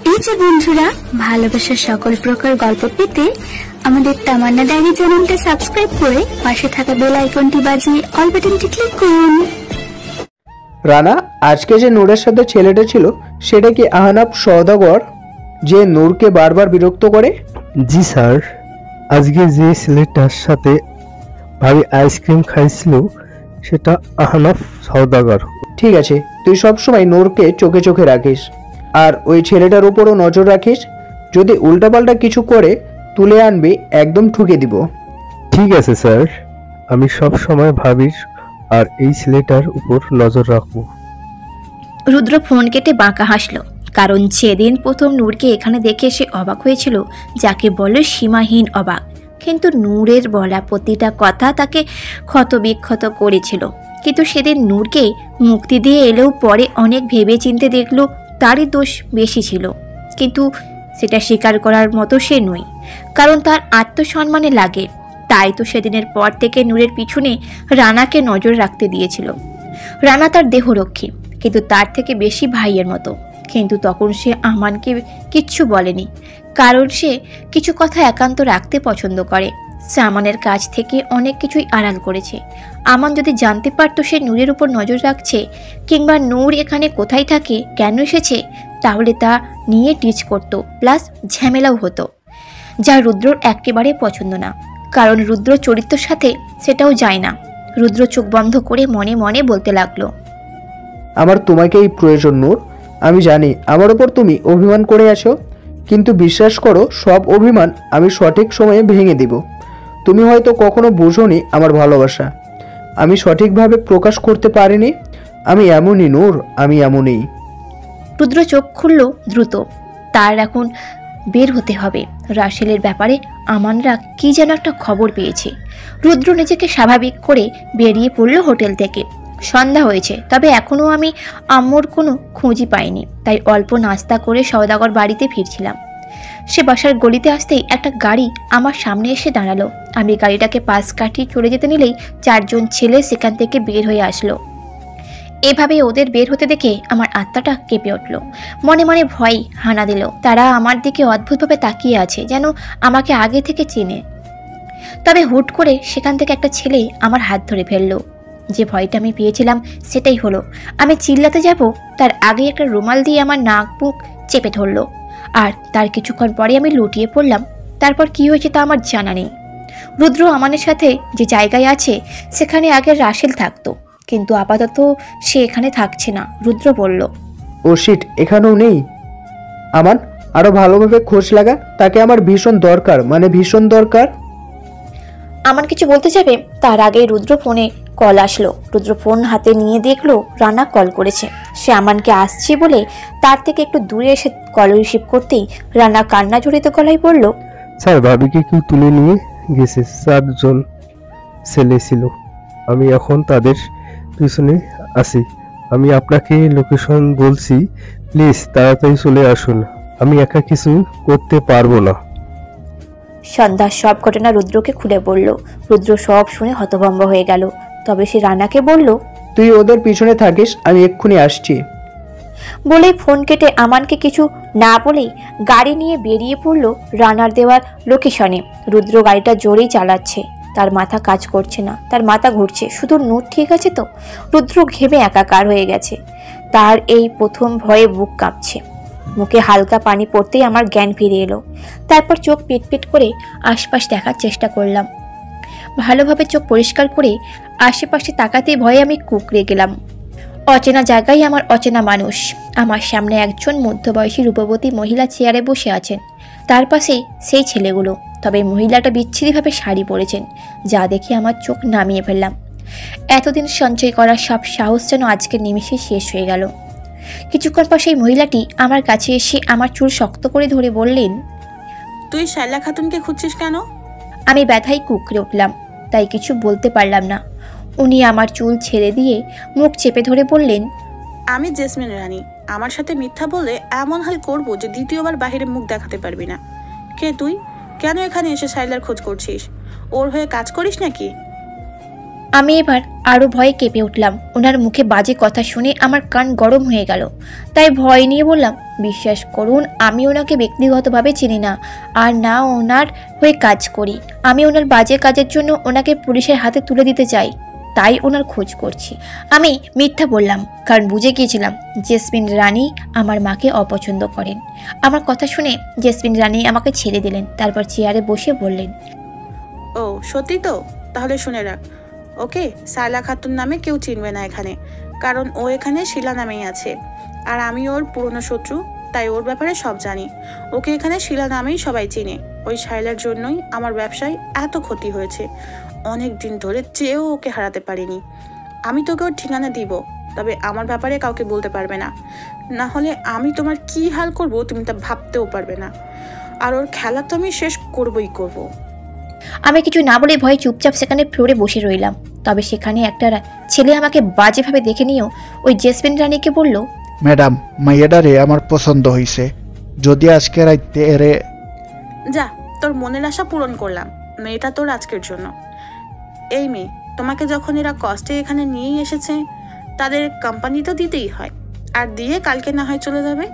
এই যে বন্ধুরা, ভালোবাসার সকল প্রকার গল্প পেতে আমাদের তামান্না ডায়েরি চ্যানেলটা সাবস্ক্রাইব করে পাশে থাকা বেল আইকনটি বাজিয়ে অল বাটনটি ক্লিক করুন। রানা, আজকে যে নূরের সাথে ছেলেটা ছিল সেটা কি আহনাফ সওদাগর, যে নূরকে বারবার বিরক্ত করে? জি স্যার, আজকে যে ছেলেটার সাথে ভাবি আইসক্রিম খাইছিল সেটা আহনাফ সওদাগর। ঠিক আছে, তুই সবসময় নূরকে চোখে চোখে রাখিস, আর ওই ছেলেটার উপরও নজর রাখিস। যদি উল্টাপাল্টা কিছু করে তুলে আনবি, একদম ঠুকে দিব। ঠিক আছে স্যার, আমি সব সময় ভাবির আর এই ছেলেটার উপর নজর রাখবো। রুদ্র ফোন কেটে বাঁকা হাসলো, কারণ যেদিন প্রথম নূরকে এখানে দেখে সে অবাক হয়েছিল, যাকে বলে সীমাহীন অবাক। কিন্তু নূরের বলা প্রতিটা কথা তাকে ক্ষতবিক্ষত করেছিল। কিন্তু সেদিন নূরকে মুক্তি দিয়ে এলেও পরে অনেক ভেবে চিনতে দেখলো তারই দোষ বেশি ছিল, কিন্তু সেটা স্বীকার করার মতো সে নয়, কারণ তার আত্মসম্মানে লাগে। তাই তো সেদিনের পর থেকে নূরের পিছনে রানাকে নজর রাখতে দিয়েছিল। রানা তার দেহরক্ষী, কিন্তু তার থেকে বেশি ভাইয়ের মতো। কিন্তু তখন সে আমানকে কিচ্ছু বলেনি, কারণ সে কিছু কথা একান্ত রাখতে পছন্দ করে। সে আমানের কাছ থেকে অনেক কিছুই আড়াল করেছে। আমান যদি জানতে পারতো সে নূরের উপর নজর রাখছে, কিংবা নূর এখানে কোথায় থাকে, কেন এসেছে, তাহলে তা নিয়ে টিচ করতো, প্লাস ঝামেলাও হতো, যা রুদ্রর একেবারে পছন্দ না। কারণ রুদ্র চরিত্রের সাথে সেটাও যায় না। রুদ্র চোখ বন্ধ করে মনে মনে বলতে লাগলো, আমার তোমাকেই প্রয়োজন নূর। আমি জানি আমার উপর তুমি অভিমান করে আছো, কিন্তু বিশ্বাস করো, সব অভিমান আমি সঠিক সময়ে ভেঙে দিব। তুমি হয়তো কখনো বুঝোনি আমার ভালোবাসা, আমি সঠিকভাবে প্রকাশ করতে পারিনি। আমি এমনই নূর, আমি এমনই। রুদ্র চোখ খুলল দ্রুত। তার এখন বের হতে হবে। রাসেলের ব্যাপারে আমানরা কি যেন একটা খবর পেয়েছে। রুদ্র নিজেকে স্বাভাবিক করে বেরিয়ে পড়ল হোটেল থেকে। সন্ধ্যা হয়েছে, তবে এখনও আমি আম্মুর কোনো খোঁজই পাইনি। তাই অল্প নাস্তা করে সওদাগর বাড়িতে ফিরছিলাম। সে বাসার গলিতে আসতেই একটা গাড়ি আমার সামনে এসে দাঁড়ালো। আমি গাড়িটাকে পাশ কাটিয়ে চলে যেতে নিলেই চারজন ছেলে সেখান থেকে বের হয়ে আসলো। এভাবে ওদের বের হতে দেখে আমার আত্মাটা কেঁপে উঠল। মনে মনে ভয় হানা দিল। তারা আমার দিকে অদ্ভুতভাবে তাকিয়ে আছে, যেন আমাকে আগে থেকে চেনে। তবে হুট করে সেখান থেকে একটা ছেলে আমার হাত ধরে ফেললো। যে ভয়টা আমি পেয়েছিলাম সেটাই হলো। আমি চিল্লাতে যাব, তার আগে একটা রুমাল দিয়ে আমার নাক মুখ চেপে ধরলো, আর তার কিছুক্ষণ পরে আমি লুটিয়ে পড়লাম। তারপর কি হয়েছে তা আমার জানা নেই। রুদ্র আমানের সাথে যে জায়গায় আছে সেখানে আগে রাসেল থাকতো, কিন্তু আপাতত সে এখানে থাকছে না। রুদ্র বলল, ও শিট, এখানেও নেই। আমান, আরো ভালোভাবে খোঁজ লাগা, তাকে আমার ভীষণ দরকার, মানে ভীষণ দরকার। আমান কিছু বলতে যাবে, তার আগে রুদ্র ফোনে কল আসলো। রুদ্র ফোন হাতে নিয়ে দেখলো রানা কল করেছে। সে আমানকে আসছে বলে তার থেকে একটু দূরে এসে কল রিসিভ করতেই রানা কান্না জড়িত গলায় বলল, স্যার, ভাবিকে কেউ তুলে নিয়ে গেছে। 4 জন ছেলে ছিল, আমি এখন তাদের পিছনে আছি। আমি আপনাকে লোকেশন বলছি, প্লিজ তাড়াতাড়ি চলে আসুন। আমি একা কিছু করতে পারবো না। সন্ধ্যার সব ঘটনা রুদ্রকে খুলে বলল। রুদ্র সব শুনে হতভম্ব হয়ে গেল। তবে সে রানাকে বলল, তুই ওদের পিছনে থাকিস, আমি এক্ষুনি আসছি। বলেই ফোন কেটে আমানকে কিছু না বলেই গাড়ি নিয়ে বেরিয়ে পড়ল রানার দেওয়ার লোকেশনে। রুদ্র গাড়িটা জোরেই চালাচ্ছে। তার মাথা কাজ করছে না, তার মাথা ঘুরছে। শুধু নূর ঠিক আছে তো? রুদ্র ঘেমে একাকার হয়ে গেছে। তার এই প্রথম ভয়ে বুক কাঁপছে। মুখে হালকা পানি পড়তেই আমার জ্ঞান ফিরে এলো। তারপর চোখ পিটপিট করে আশপাশ দেখার চেষ্টা করলাম। ভালোভাবে চোখ পরিষ্কার করে আশেপাশে তাকাতেই ভয়ে আমি কুঁকড়ে গেলাম। অচেনা জায়গায় আমার অচেনা মানুষ। আমার সামনে একজন মধ্যবয়সী রূপবতী মহিলা চেয়ারে বসে আছেন, তার পাশেই সেই ছেলেগুলো। তবে মহিলাটা বিচ্ছিরিভাবে শাড়ি পরেছেন, যা দেখে আমার চোখ নামিয়ে ফেললাম। এতদিন সঞ্চয় করা সব সাহস যেন আজকের নিমেষে শেষ হয়ে গেল। কিছুক্ষণ পর সেই মহিলাটি আমার কাছে এসে আমার চুল শক্ত করে ধরে বললেন, তুই শায়লা খাতুনকে খুঁজছিস কেন? আমি ব্যথায় কুঁকড়ে উঠলাম, তাই কিছু বলতে পারলাম না। উনি আমার চুল ছেড়ে দিয়ে মুখ চেপে ধরে বললেন, আমি জেসমিন রানী। আমার সাথে মিথ্যা বলে এমন হাল করবো যে দ্বিতীয়বার বাহিরে মুখ দেখাতে পারবি না। কে তুই? কেন এখানে এসে শায়লার খোঁজ করছিস? ওর হয়ে কাজ করিস নাকি? আমি এবার আরও ভয়ে কেঁপে উঠলাম। ওনার মুখে বাজে কথা শুনে আমার কান গরম হয়ে গেল। তাই ভয় নিয়ে বললাম, বিশ্বাস করুন আমি ওনাকে ব্যক্তিগতভাবে চিনি না, আর না ওনার হয়ে কাজ করি। আমি ওনার বাজে কাজের জন্য ওনাকে পুলিশের হাতে তুলে দিতে চাই, তাই ওনার খোঁজ করছি। আমি মিথ্যা বললাম, কারণ বুঝে গিয়েছিলাম জেসমিন রানী আমার মাকে অপছন্দ করেন। আমার কথা শুনে জেসমিন রানী আমাকে ছেড়ে দিলেন, তারপর চেয়ারে বসে বললেন, ও সত্যি তো? তাহলে শুনে রাখ, ওকে সায়লা খাতুন নামে কেউ চিনবে না এখানে, কারণ ও এখানে শিলা নামেই আছে। আর আমি ওর পুরনো শত্রু, তাই ওর ব্যাপারে সব জানি। ওকে এখানে শিলা নামেই সবাই চিনে। ওই শাইলার জন্যই আমার ব্যবসায় এত ক্ষতি হয়েছে। অনেক দিন ধরে চেয়েও ওকে হারাতে পারিনি। আমি তোকে ওর ঠিকানা দিব, তবে আমার ব্যাপারে কাউকে বলতে পারবে না, না হলে আমি তোমার কি হাল করব তুমি তা ভাবতেও পারবে না। আর ওর খেলা তো আমি শেষ করবই করব। আমি কিছু না বলে ভয়ে চুপচাপ সেখানে ফ্লোরে বসে রইলাম। তবে সেখানে একটা ছেলে আমাকে বাজেভাবে দেখে নিয়েও ওই জেসমিন রানীকে বলল, ম্যাডাম, মাইয়াডারে আমার পছন্দ হয়েছে। যদি আজকে রাইতে এরে যা, তোর মনের আশা পূরণ করলাম। মেয়েটা তোর আজকের জন্য। এই মেয়ে, তোমাকে যখন এরা কষ্টে এখানে নিয়েই এসেছে, তাদের কোম্পানি তো দিতেই হয়, আর দিয়ে কালকে না হয় চলে যাবে।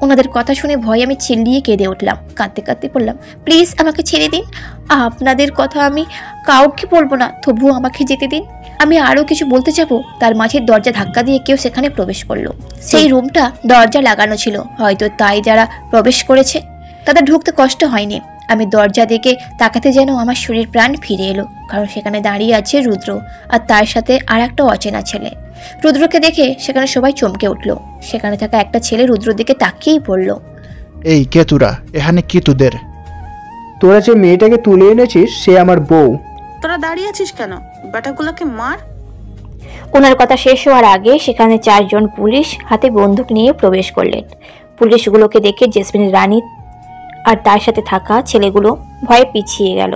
ওনাদের কথা শুনে ভয়ে আমি চিল্লিয়ে কেঁদে উঠলাম। কাঁদতে কাঁদতে বললাম, প্লিজ আমাকে ছেড়ে দিন। আপনাদের কথা আমি কাউকে বলবো না, তবুও আমাকে যেতে দিন। আমি আরও কিছু বলতে যাবো, তার মাঝে দরজা ধাক্কা দিয়ে কেউ সেখানে প্রবেশ করলো। সেই রুমটা দরজা লাগানো ছিল, হয়তো তাই যারা প্রবেশ করেছে তাদের ঢুকতে কষ্ট হয়নি। আমি দরজা দিকে তাকাতে যেন আমার শরীর প্রাণ ফিরে এলো, কারণ সেখানে দাঁড়িয়ে আছে রুদ্র, আর তার সাথে আর একটা অচেনা ছেলে। রুদ্রকে দেখে সেখানে সবাই চমকে উঠলো। সেখানে থাকা একটা ছেলে রুদ্রর দিকে তাকিয়েই বলল, এই কে তোরা? এখানে কি তোদের? তোরা যে মেয়েটাকে তুলে এনেছিস সে আমার বউ। তোরা দাঁড়িয়ে আছিস কেন? বেটাগুলোকে মার। ওনার কথা শেষ হওয়ার আগে সেখানে 4 জন পুলিশ হাতে বন্দুক নিয়ে প্রবেশ করলেন। পুলিশগুলোকে দেখে জেসমিন রানী আর তার সাথে থাকা ছেলেগুলো ভয়ে পিছিয়ে গেল।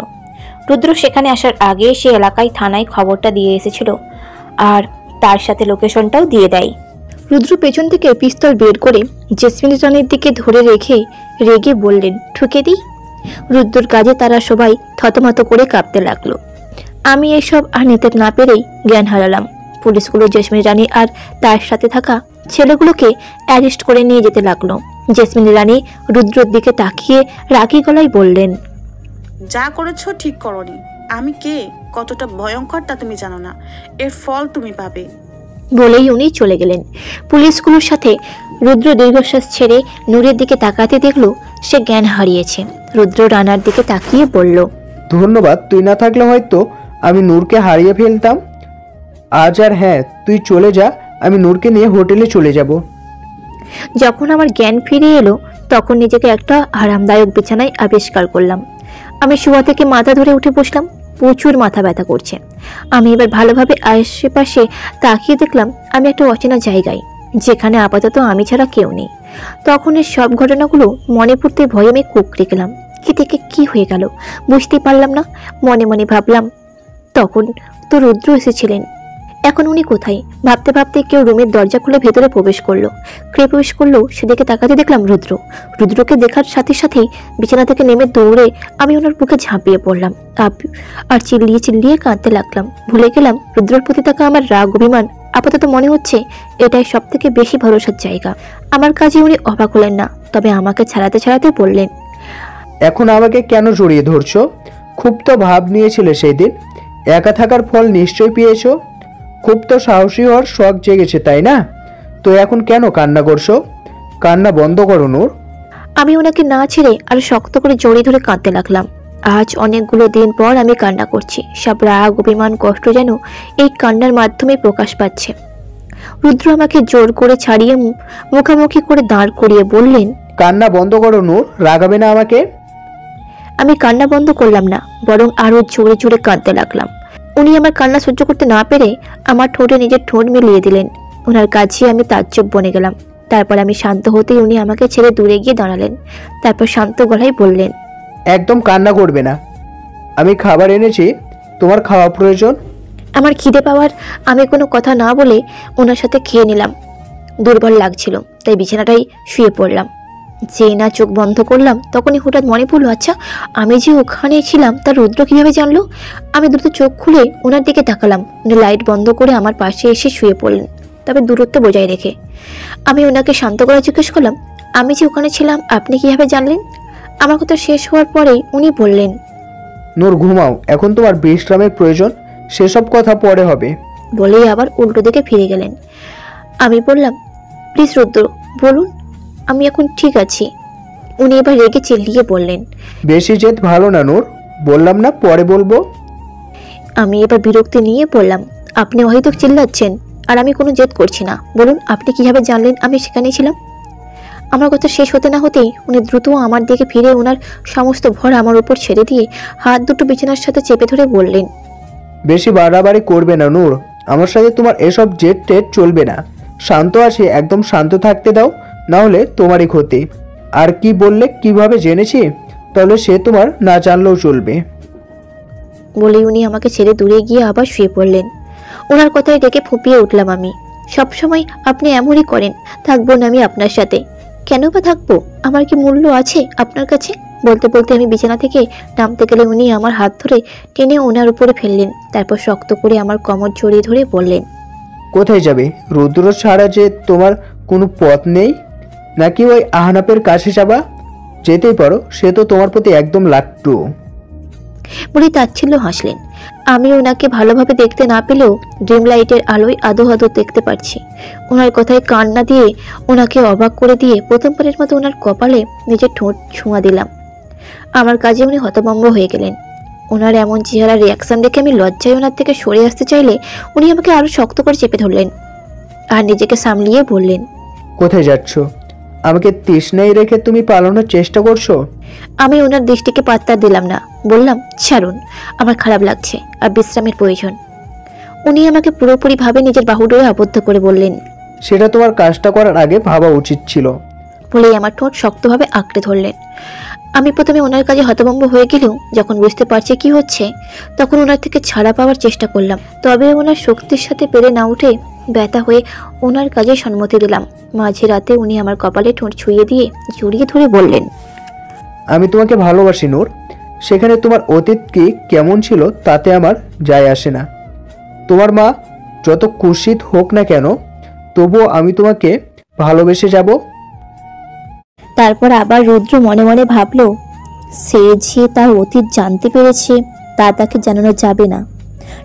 রুদ্র সেখানে আসার আগে সে এলাকায় থানায় খবরটা দিয়ে এসেছিল, আর তার সাথে লোকেশনটাও দিয়ে দেয়। রুদ্র পেছন থেকে পিস্তল বের করে জেসমিন রানীর দিকে ধরে রেখে রেগে বললেন, ঠুকে দিই। রুদ্রর কাজে তারা সবাই থতমত করে কাঁপতে লাগলো। আমি এসব আর নিতে না পেরেই জ্ঞান হারালাম। পুলিশগুলো জেসমিন রানী আর তার সাথে থাকা ছেলেগুলোকে অ্যারেস্ট করে নিয়ে যেতে লাগলো। জেসমিন রানী রুদ্রর দিকে তাকিয়ে রাগী গলায় বললেন, যা করেছো ঠিক করনি। আমি কে, কতটা ভয়ঙ্কর তা তুমি জানো না। এর ফল তুমি পাবে। বলেই উনি চলে গেলেন। পুলিশগুলোর সাথে রুদ্র দীর্ঘশ্বাস ছেড়ে নূরের দিকে তাকাতে দেখলো সে জ্ঞান হারিয়েছে। রুদ্র রানার দিকে তাকিয়ে বলল, ধন্যবাদ, তুই না থাকলে হয়তো আমি নূরকে হারিয়ে ফেলতাম। আজ আর হ্যাঁ, তুই চলে যা, আমি নূরকে নিয়ে হোটেলে চলে যাব। যখন আমার জ্ঞান ফিরে এলো তখন নিজেকে একটা আরামদায়ক বিছানায় আবিষ্কার করলাম। আমি শোয়া থেকে মাথা ধরে উঠে বসলাম। প্রচুর মাথা ব্যথা করছে। আমি এবার ভালোভাবে আশেপাশে তাকিয়ে দেখলাম আমি একটা অচেনা জায়গায়, যেখানে আপাতত আমি ছাড়া কেউ নেই। তখন এই সব ঘটনাগুলো মনে পড়তে ভয়ে আমি কুঁকড়ে গেলাম। কি থেকে কি হয়ে গেল বুঝতে পারলাম না। মনে মনে ভাবলাম, তখন তো রুদ্র এসেছিলেন, এখন উনি কোথায়? ভাবতে ভাবতে কেউ রুমের দরজা খুলে ভেতরে প্রবেশ করলো। প্রবেশ করলো, সেদিকে তাকাতে দেখলাম রুদ্র। রুদ্রকে দেখার সাথে সাথেই বিছানা থেকে নেমে দৌড়ে আমি ওনার বুকে ঝাঁপিয়ে পড়লাম আর চিল্লিয়ে চিল্লিয়ে কাঁদতে লাগলাম। ভুলে গেলাম রুদ্রর প্রতি থাকা আমার রাগ অভিমান। আপাতত মনে হচ্ছে এটাই সব থেকে বেশি ভরসার জায়গা। আমার কাজে উনি অবাক হলেন না, তবে আমাকে ছাড়াতে ছাড়াতে বললেন, এখন আমাকে কেন জড়িয়ে ধরছো? খুব তো ভাব নিয়েছিলে সেই দিন, একা থাকার ফল নিশ্চয়ই পেয়েছো। খুব তো সাহসী হওয়ার শখ জেগেছে, তাই না? তো এখন কেন কান্না করছো? কান্না বন্ধ করো নূর। আমি ওনাকে না ছেড়ে আর শক্ত করে জড়িয়ে ধরে কাঁদতে লাগলাম। আজ অনেকগুলো দিন পর আমি কান্না করছি। সব রাগ অভিমান কষ্ট যেন এই কান্নার মাধ্যমে প্রকাশ পাচ্ছে। রুদ্র আমাকে জোর করে ছাড়িয়ে মুখামুখি করে দাঁড় করিয়ে বললেন, কান্না বন্ধ করো নূর, রাগাবে না আমাকে। আমি কান্না বন্ধ করলাম না, বরং আরো জোরে জোরে কাঁদতে লাগলাম। উনি আমার কান্না সহ্য করতে না পেরে আমার ঠোঁটে নিজের ঠোঁট মিলিয়ে দিলেন। ওনার কাছে আমি তাজ্জব বনে গেলাম। তারপর আমি শান্ত হতেই উনি আমাকে ছেড়ে দূরে গিয়ে দাঁড়ালেন। তারপর শান্ত গলায় বললেন, একদম কান্না করবে না, আমি খাবার এনেছি, তোমার খাওয়া প্রয়োজন। আমার খিদে পাওয়ার আমি কোনো কথা না বলে ওনার সাথে খেয়ে নিলাম। দুর্বল লাগছিল, তাই বিছানাটাই শুয়ে পড়লাম। যে না চোখ বন্ধ করলাম তখনই হঠাৎ মনে পড়লো, আচ্ছা আমি যে ওখানে ছিলাম তা রুদ্র কিভাবে জানলো। আমি দ্রুত চোখ খুলে ওনার দিকে তাকালাম। উনি লাইট বন্ধ করে আমার পাশে এসে শুয়ে পড়লেন, তবে দূরত্ব বজায় রেখে। আমি ওনাকে শান্ত করে জিজ্ঞেস করলাম, আমি যে ওখানে ছিলাম আপনি কিভাবে জানলেন? আমার কথা শেষ হওয়ার পরেই উনি বললেন, নূর ঘুমাও, এখন তোমার বিশ্রামের প্রয়োজন, সেসব কথা পরে হবে। বলেই আবার উল্টো দিকে ফিরে গেলেন। আমি বললাম, প্লিজ রুদ্র বলুন, আমি এখন ঠিক আছি। উনি এবার রেগে চিল্লিয়ে বললেন, বেশি জেদ ভালো না নূর, বললাম না পরে বলবো। আমি এবার বিরক্তি নিয়ে বললাম, আপনি অহেতুক চিল্লাচ্ছেন, আর আমি কোনো জেদ করছি না। বলুন আপনি কিভাবে জানলেন আমি সেখানেই ছিলাম? আমার কথা শেষ হতে না হতেই উনি দ্রুত আমার দিকে ফিরে ওনার সমস্ত ভর আমার উপর ছেড়ে দিয়ে হাত দুটো বিছানার সাথে চেপে ধরে বললেন, বেশি বাড়াবাড়ি করবে না নূর, আমার সাথে তোমার এসব জেদ টেড চলবে না। শান্ত আছি, একদম শান্ত থাকতে দাও, না হলে তোমারই ক্ষতি। আর কি বললে কিভাবে জেনেছি, তাহলে সে তোমার না জানলেও চলবে। বলেই উনি আমাকে ছেড়ে দূরে গিয়ে আবার শুয়ে পড়লেন। ওনার কথায় ডেকে ফুঁপিয়ে উঠলাম আমি। সবসময় আপনি এমনই করেন, থাকবো না আমি আপনার সাথে। কেন বা থাকবো? আমার কি মূল্য আছে আপনার কাছে? বলতে বলতে আমি বিছানা থেকে নামতে গেলে উনি আমার হাত ধরে টেনে ওনার উপরে ফেললেন। তারপর শক্ত করে আমার কোমর জড়িয়ে ধরে বললেন, কোথায় যাবে? রুদ্র ছাড়া যে তোমার কোনো পথ নেই, নাকি ওই আহনাপের কাছে যাবা? যেতেই পারো, সে তো তোমার প্রতি একদম লাট্টু। বলে তাচ্ছিল্য হাসলেন। আমি ওনাকে ভালোভাবে দেখতে না পেলেও ড্রিম লাইটের আলোয় আদো আদো দেখতে পারছি। ওনার কথায় কান না দিয়ে ওনাকে অবাক করে দিয়ে প্রথমবারের মতো ওনার কপালে নিজের ঠোঁট ছোঁয়া দিলাম। আমার কাজে উনি হতভম্ব হয়ে গেলেন। ওনার এমন চেহারা রিয়াকশন দেখে আমি লজ্জায় ওনার থেকে সরে আসতে চাইলে উনি আমাকে আরো শক্ত করে চেপে ধরলেন আর নিজেকে সামলিয়ে বললেন, কোথায় যাচ্ছ? আমাকে তৃষ্ণায় রেখে তুমি পালানোর চেষ্টা করছো? আমি ওনার দৃষ্টিকে পাত্তা দিলাম না। বললাম, ছাড়ুন, আমার খারাপ লাগছে আর বিশ্রামের প্রয়োজন। উনি আমাকে পুরোপুরিভাবে নিজের বাহুডোরে আবদ্ধ করে বললেন, সেটা তোমার কাজটা করার আগে ভাবা উচিত ছিল। বলেই আমার ঠোঁট শক্তভাবে আঁকড়ে ধরলেন। আমি প্রথমে ওনার কাজে হতভম্ব হয়ে গেলেও যখন বুঝতে পারছি কি হচ্ছে, তখন ওনার থেকে ছাড়া পাওয়ার চেষ্টা করলাম। তবে ওনার শক্তির সাথে পেরে না উঠে ব্যথা হয়ে ওনার কাজে সম্মতি দিলাম। মাঝে রাতে উনি আমার কপালে ঠোঁট ছুঁয়ে দিয়ে জড়িয়ে ধরে বললেন, আমি তোমাকে ভালোবাসি নূর, সেখানে তোমার অতীত কি কেমন ছিল তাতে আমার যায় আসে না। তোমার মা যত কুৎসিত হোক না কেন, তবুও আমি তোমাকে ভালোবেসে যাব। তারপর আবার রুদ্র মনে মনে ভাবল, সে যে তার অতীত জানতে পেরেছে তা তাকে জানানো যাবে না,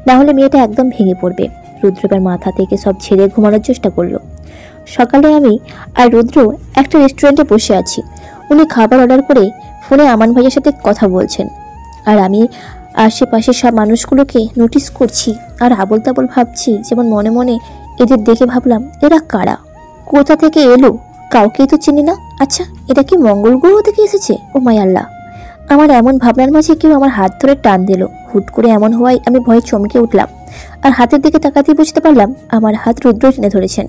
না হলে মেয়েটা একদম ভেঙে পড়বে। রুদ্র এবার মাথা থেকে সব ছেড়ে ঘুমানোর চেষ্টা করলো। সকালে আমি আর রুদ্র একটা রেস্টুরেন্টে বসে আছি। উনি খাবার অর্ডার করে ফোনে আমান ভাইয়ের সাথে কথা বলছেন, আর আমি আশেপাশে সব মানুষগুলোকে নোটিস করছি আর আবল তাবল ভাবছি। যেমন মনে মনে এদের দেখে ভাবলাম, এরা কারা, কোথা থেকে এলো, কাউকেই তো চিনি না। আচ্ছা, এটা কি মঙ্গল গ্রহ থেকে এসেছে? ও মাই আল্লাহ! আমার এমন ভাবনার মাঝে কেউ আমার হাত ধরে টান দিল। হুট করে এমন হওয়ায় আমি ভয়ে চমকে উঠলাম আর হাতের দিকে তাকাতেই বুঝতে পারলাম আমার হাত রুদ্র টেনে ধরেছেন।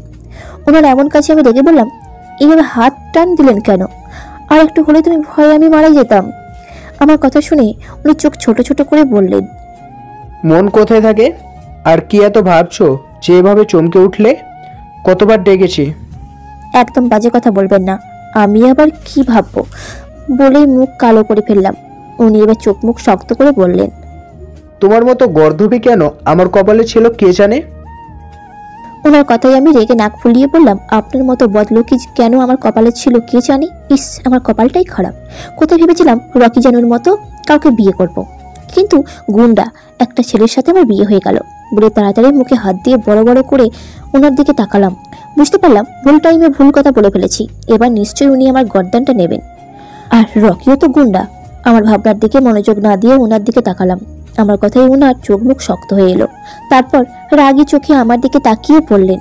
ওনার এমন কাছে আমি রেগে বললাম, এইভাবে হাত টান দিলেন কেন? আর একটু হলে তুমি ভয়ে আমি মারা যেতাম। আমার কথা শুনে উনি চোখ ছোট ছোট করে বললেন, মন কোথায় থাকে? আর কি এত ভাবছো যে এভাবে চমকে উঠলে? কতবার ডেকেছি। একদম বাজে কথা বলবেন না। আমি আবার কি ভাববো? বলেই মুখ কালো করে ফেললাম। উনি এবার চোখ মুখ শক্ত করে বললেন, তোমার মতো গর্ধবী কেন আমার কপালে ছিল কে জানে। ওনার কথাই আমি রেগে নাক ফুলিয়ে বললাম, আপনার মতো বদলোকি কেন আমার কপালে ছিল কে জানে। ইস, আমার কপালটাই খারাপ। কোথায় ভেবেছিলাম রকি জানুর মতো কাউকে বিয়ে করব, কিন্তু গুন্ডা একটা ছেলের সাথে আমার বিয়ে হয়ে গেল। বলে তাড়াতাড়ি মুখে হাত দিয়ে বড় বড় করে ওনার দিকে তাকালাম। বুঝতে পারলাম ভুল টাইমে ভুল কথা বলে ফেলেছি। এবার নিশ্চয়ই উনি আমার গর্দানটা নেবেন। আর রকিও তো গুন্ডা। আমার ভাবনার দিকে মনোযোগ না দিয়ে ওনার দিকে তাকালাম। আমার কথাই ওনার চোখ মুখ শক্ত হয়ে এলো। তারপর রাগী চোখে আমার দিকে তাকিয়ে পড়লেন,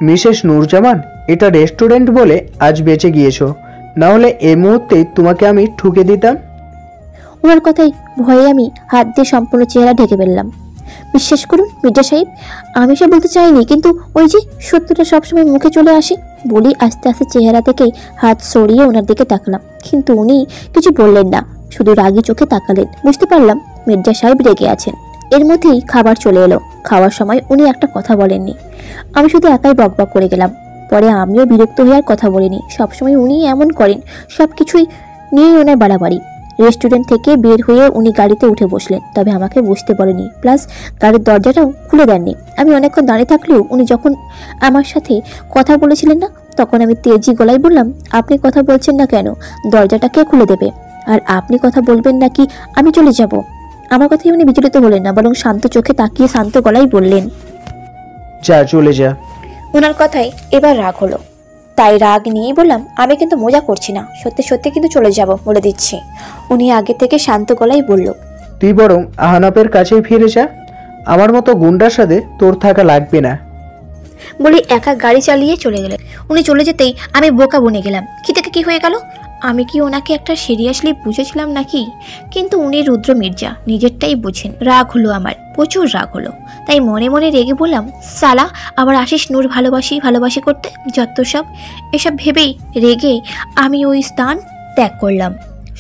মিসেস নূরজামান, এটা রেস্টুরেন্ট বলে আজ বেঁচে গিয়েছো, না হলে এই মুহূর্তেই তোমাকে আমি ঠুকে দিতাম। ওনার কথাই ভয়ে আমি হাত দিয়ে সম্পূর্ণ চেহারা ঢেকে ফেললাম। বিশ্বাস করুন মির্জা সাহেব, আমি সে বলতে চাইনি, কিন্তু ওই যে সত্যটা সবসময় মুখে চলে আসে। বলি আস্তে আস্তে চেহারা থেকে হাত সরিয়ে ওনার দিকে তাকালাম, কিন্তু উনি কিছু বললেন না, শুধু রাগী চোখে তাকালেন। বুঝতে পারলাম মির্জা সাহেব রেগে আছেন। এর মধ্যেই খাবার চলে এলো। খাওয়ার সময় উনি একটা কথা বলেননি। আমি শুধু একাই বকবক করে গেলাম। পরে আমিও বিরক্ত হয়ে আর কথা বলিনি। সবসময় উনি এমন করেন, সব কিছুই নিয়েই ওনার বাড়াবাড়ি। রেস্টুরেন্ট থেকে বের হয়ে উনি গাড়িতে উঠে বসলেন, তবে আমাকে বসতে বলেনি, প্লাস গাড়ির দরজাটাও খুলে দেননি। আমি অনেকক্ষণ দাঁড়িয়ে থাকলেও উনি যখন আমার সাথে কথা বলেছিলেন না, তখন আমি তেজি গলায় বললাম, আপনি কথা বলছেন না কেন? দরজাটা কে খুলে দেবে? আর আপনি কথা বলবেন নাকি আমি চলে যাব? আমার কথাই উনি বিচলিত হলেন না, বরং শান্ত চোখে তাকিয়ে শান্ত গলায় বললেন, যা চলে যা। ওনার কথাই এবার রাগ হলো, তাই রাগ নিয়েই বললাম, আমি কিন্তু মজা করছি না, সত্যি সত্যি কিন্তু চলে যাব, বলে দিচ্ছি। উনি আগে থেকে শান্ত গলায় বলল, তুই বরং আহনাপের কাছেই ফিরে যা, আমার মতো গুন্ডার সাথে তোর থাকা লাগবে না। বলে একা গাড়ি চালিয়ে চলে গেলেন। উনি চলে যেতেই আমি বোকা বনে গেলাম। কি থেকে কি হয়ে গেল? আমি কি ওনাকে একটা সিরিয়াসলি বুঝেছিলাম নাকি? কিন্তু উনি রুদ্র মির্জা, নিজেরটাই বুঝেন। রাগ হলো আমার, প্রচুর রাগ হলো। তাই মনে মনে রেগে বললাম, সালা আবার আসিস নূর ভালোবাসি ভালোবাসি করতে, যত সব। এসব ভেবেই রেগে আমি ওই স্থান ত্যাগ করলাম।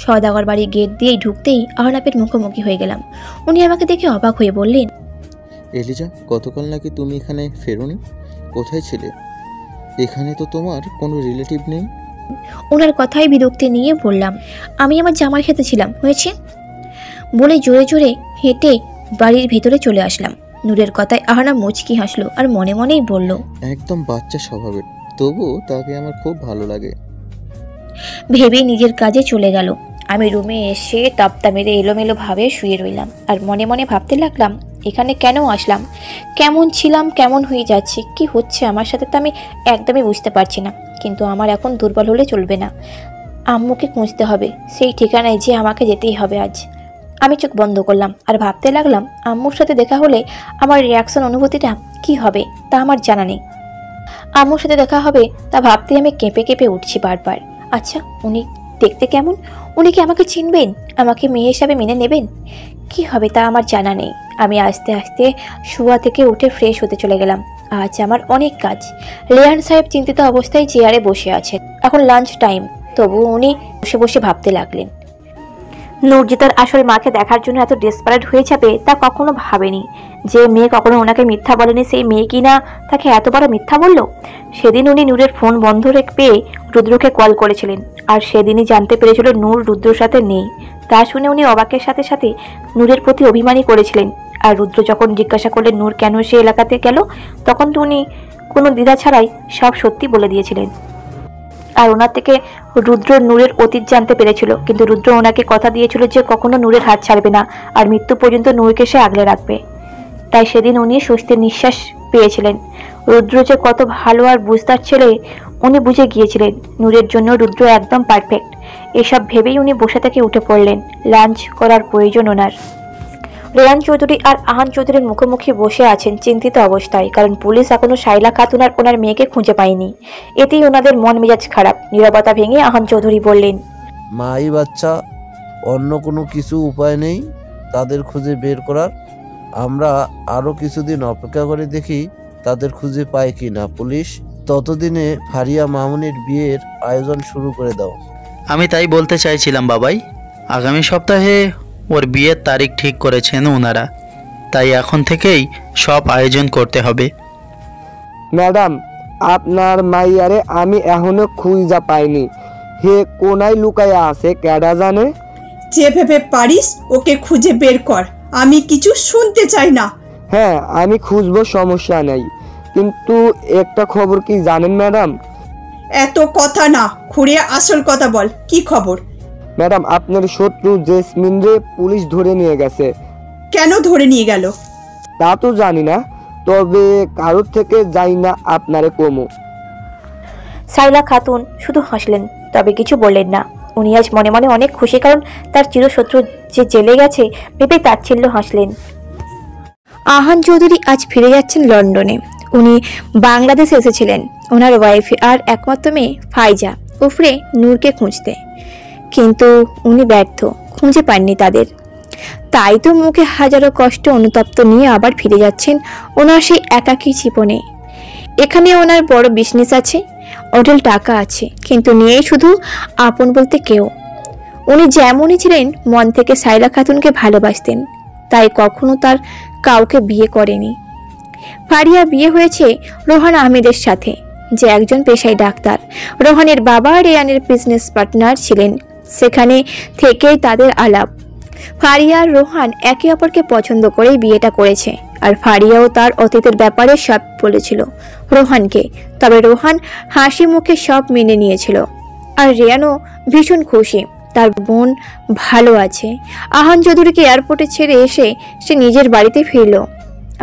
সওদাগর বাড়ির গেট দিয়েই ঢুকতেই আহনাপের মুখোমুখি হয়ে গেলাম। উনি আমাকে দেখে অবাক হয়ে বললেন, এলিজা, গতকাল নাকি তুমি এখানে ফেরোনি? কোথায় ছিলে? এখানে তো তোমার কোনো রিলেটিভ নেই। ওনার কথায় বিরক্তি নিয়ে বললাম, আমি আমার জামার খেতে ছিলাম, হয়েছে? বলে জোরে জোরে হেঁটে বাড়ির ভেতরে চলে আসলাম। নূরের কথায় আহনা মুচকি হাসলো আর মনে মনেই বলল, একদম বাচ্চা স্বভাবের, তবু তাকে আমার খুব ভালো লাগে। ভেবে নিজের কাজে চলে গেল। আমি রুমে এসে তপ্তা মেরে এলোমেলো ভাবে শুয়ে রইলাম আর মনে মনে ভাবতে লাগলাম, এখানে কেন আসলাম? কেমন ছিলাম, কেমন হয়ে যাচ্ছে, কি হচ্ছে আমার সাথে তা আমি একদমই বুঝতে পারছি না। কিন্তু আমার এখন দুর্বল হলে চলবে না, আম্মুকে খুঁজতে হবে, সেই ঠিকানায় যে আমাকে যেতেই হবে আজ। আমি চোখ বন্ধ করলাম আর ভাবতে লাগলাম, আম্মুর সাথে দেখা হলে আমার রিয়াকশন, অনুভূতিটা কি হবে তা আমার জানা নেই। আম্মুর সাথে দেখা হবে তা ভাবতেই আমি কেঁপে কেঁপে উঠছি বারবার। আচ্ছা, উনি দেখতে কেমন? উনি কি আমাকে চিনবেন? আমাকে মেয়ে হিসাবে মেনে নেবেন? কি হবে তা আমার জানা নেই। আমি আস্তে আস্তে শোয়া থেকে উঠে ফ্রেশ হতে চলে গেলাম। আজ আমার অনেক কাজ। রেহান সাহেব চিন্তিত অবস্থায় চেয়ারে বসে আছেন। এখন লাঞ্চ টাইম, তবু উনি বসে বসে ভাবতে লাগলেন। নূরজিতার আসল মাকে দেখার জন্য এত ডেসপারেট হয়ে যাবে তা কখনো ভাবেনি। যে মেয়ে কখনো ওনাকে মিথ্যা বলেনি, সেই মেয়ে কি না তাকে এত বড় মিথ্যা বলল? সেদিন উনি নূরের ফোন বন্ধ পেয়ে রুদ্রকে কল করেছিলেন, আর সেদিনই জানতে পেরেছিল নূর রুদ্রর সাথে নেই। তা শুনে উনি অবাকের সাথে সাথে নূরের প্রতি অভিমানী করেছিলেন। আর রুদ্র যখন জিজ্ঞাসা করলেন নূর কেন সে এলাকাতে গেল, তখন তো উনি কোনো দ্বিধা ছাড়াই সব সত্যি বলে দিয়েছিলেন। আর ওনার থেকে রুদ্র নূরের অতীত জানতে পেরেছিল, কিন্তু রুদ্র ওনাকে কথা দিয়েছিল যে কখনো নূরের হাত ছাড়বে না আর মৃত্যু পর্যন্ত নূরকে সে আগলে রাখবে। তাই সেদিন উনি স্বস্তির নিঃশ্বাস পেয়েছিলেন। রুদ্র যে কত ভালো আর বুঝদার ছেলে উনি বুঝে গিয়েছিলেন। নূরের জন্য রুদ্র একদম পারফেক্ট। এসব ভেবেই উনি বসে থেকে উঠে পড়লেন। লাঞ্চ করার প্রয়োজন ওনার। রেহান চৌধুরী আর আহান চৌধুরীর মুখোমুখি বসে আছেন চিন্তিত অবস্থায়, কারণ পুলিশ এখনো শাইলা খাতুন আর ওনার মেয়েকে খুঁজে পায়নি। এতেই ওনাদের মন মেজাজ খারাপ। নীরবতা ভেঙে আহান চৌধুরী বললেন, মাই বাচ্চা, অন্য কোনো কিছু উপায় নেই তাদের খুঁজে বের করার? আমরা আরো কিছুদিন অপেক্ষা করে দেখি তাদের খুঁজে পায় কি না পুলিশ। ততদিনে ফারিয়া মামুনির বিয়ের আয়োজন শুরু করে দাও। আমি তাই বলতে চাইছিলাম বাবাই, আগামী সপ্তাহে ওর বিয়ের তারিখ ঠিক করেছেন ওনারা, তাই এখন থেকেই সব আয়োজন করতে হবে। ম্যাডাম, আপনার মাইয়ারে আমি এখনো খুঁজা পাইনি। হে কোনায় লুকায়া আছে কেডা জানে? যেভাবে পারিস ওকে খুঁজে বের কর, আমি কিছু শুনতে চাই না। হ্যাঁ, আমি খুঁজবো, সমস্যা নেই, কিন্তু একটা খবর কি জানেন ম্যাডাম? এত কথা না খুঁড়ে আসল কথা বল, কি খবর? ম্যাডাম, আপনার শত্রু জেসমিন রে পুলিশ ধরে নিয়ে গেছে। কেন ধরে নিয়ে গেল তা তো জানি না, তবে কারোর থেকে যাই না আপনারে কমো। শাইলা খাতুন শুধু হাসলেন, তবে কিছু বললেন না। উনি আজ মনে মনে অনেক খুশি, কারণ তার চিরশত্রু যে জেলে গেছে ভেবে তাচ্ছিল্য হাসলেন। আহান চৌধুরী আজ ফিরে যাচ্ছেন লন্ডনে। উনি বাংলাদেশে এসেছিলেন ওনার ওয়াইফ আর একমাত্র মেয়ে ফাইজা উফরে নূরকে খুঁজতে, কিন্তু উনি ব্যর্থ, খুঁজে পাননি তাদের। তাই তো মুখে হাজারো কষ্ট অনুতপ্ত নিয়ে আবার ফিরে যাচ্ছেন ওনার সেই একাকী জীবনে। এখানে ওনার বড় বিজনেস আছে, অঢেল টাকা আছে, কিন্তু নিয়ে শুধু আপন বলতে কেউ। উনি যেমনই ছিলেন মন থেকে শাইলা খাতুনকে ভালোবাসতেন, তাই কখনো তার কাউকে বিয়ে করেনি। ফারিয়া বিয়ে হয়েছে রোহান আহমেদের সাথে, যে একজন পেশায় ডাক্তার। রোহানের বাবা রেয়ানের বিজনেস পার্টনার ছিলেন। সেখানে থেকেই তাদের আলাপ। ফারিয়া আর রোহান একে অপরকে পছন্দ করেই বিয়েটা করেছে। আর ফারিয়াও তার অতীতের ব্যাপারে সব বলেছিল রোহানকে। তবে রোহান হাসি মুখে সব মেনে নিয়েছিল। আর রেয়ানও ভীষণ খুশি, তার বোন ভালো আছে। আহান চৌধুরীকে এয়ারপোর্টে ছেড়ে এসে সে নিজের বাড়িতে ফিরল।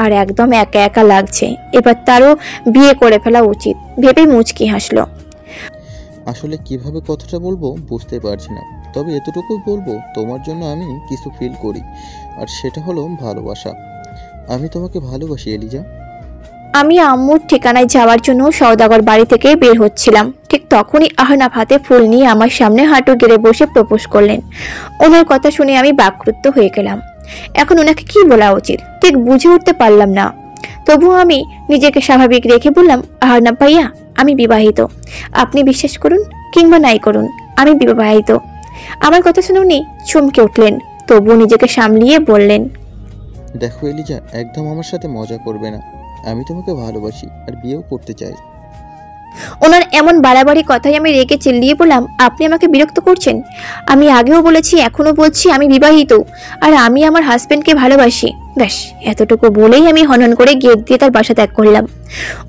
আর একদম একা একা লাগছে। এবার তারও বিয়ে করে ফেলা উচিত ভেবে মুচকি হাসলো। আসলে কিভাবে কথাটা বলবো বুঝতে পারছি না, তবে এতটুকুই বলবো, তোমার জন্য আমি কিছু ফিল করি, আর সেটা হলো ভালোবাসা। আমি তোমাকে ভালোবাসি এলিজা। আমি আম্মুর ঠিকানায় যাওয়ার জন্য সওদাগর বাড়ি থেকে বের হচ্ছিলাম। ঠিক তখনই আহনাফ হাতে ফুল নিয়ে আমার সামনে হাঁটু গেড়ে বসে প্রপোজ করলেন। ওনার কথা শুনে আমি বাকরুদ্ধ হয়ে গেলাম। এখন ওনাকে কি বলা উচিত ঠিক বুঝে উঠতে পারলাম না। তবুও আমি নিজেকে স্বাভাবিক রেখে বললাম, আহনাফ ভাইয়া, আমি বিবাহিত। আপনি বিশ্বাস করুন কিংবা নাই করুন, আমি বিবাহিত। আমার কথা শুনে উনি চমকে উঠলেন, তবুও নিজেকে সামলিয়ে বললেন, দেখো এলিজা, একদম আমার সাথে মজা করবে না। আমি তোমাকে ভালোবাসি আর বিয়েও করতে চাই। ওনার এমন বাড়াবাড়ি কথাই আমি রেগে চিল্লিয়ে বললাম, আপনি আমাকে বিরক্ত করছেন। আমি আগেও বলেছি, এখনো বলছি, আমি বিবাহিত আর আমি আমার হাজবেন্ডকে ভালোবাসি। ব্যাস এতটুকু বলেই আমি হনন করে গেট দিয়ে তার বাসা ত্যাগ করলাম।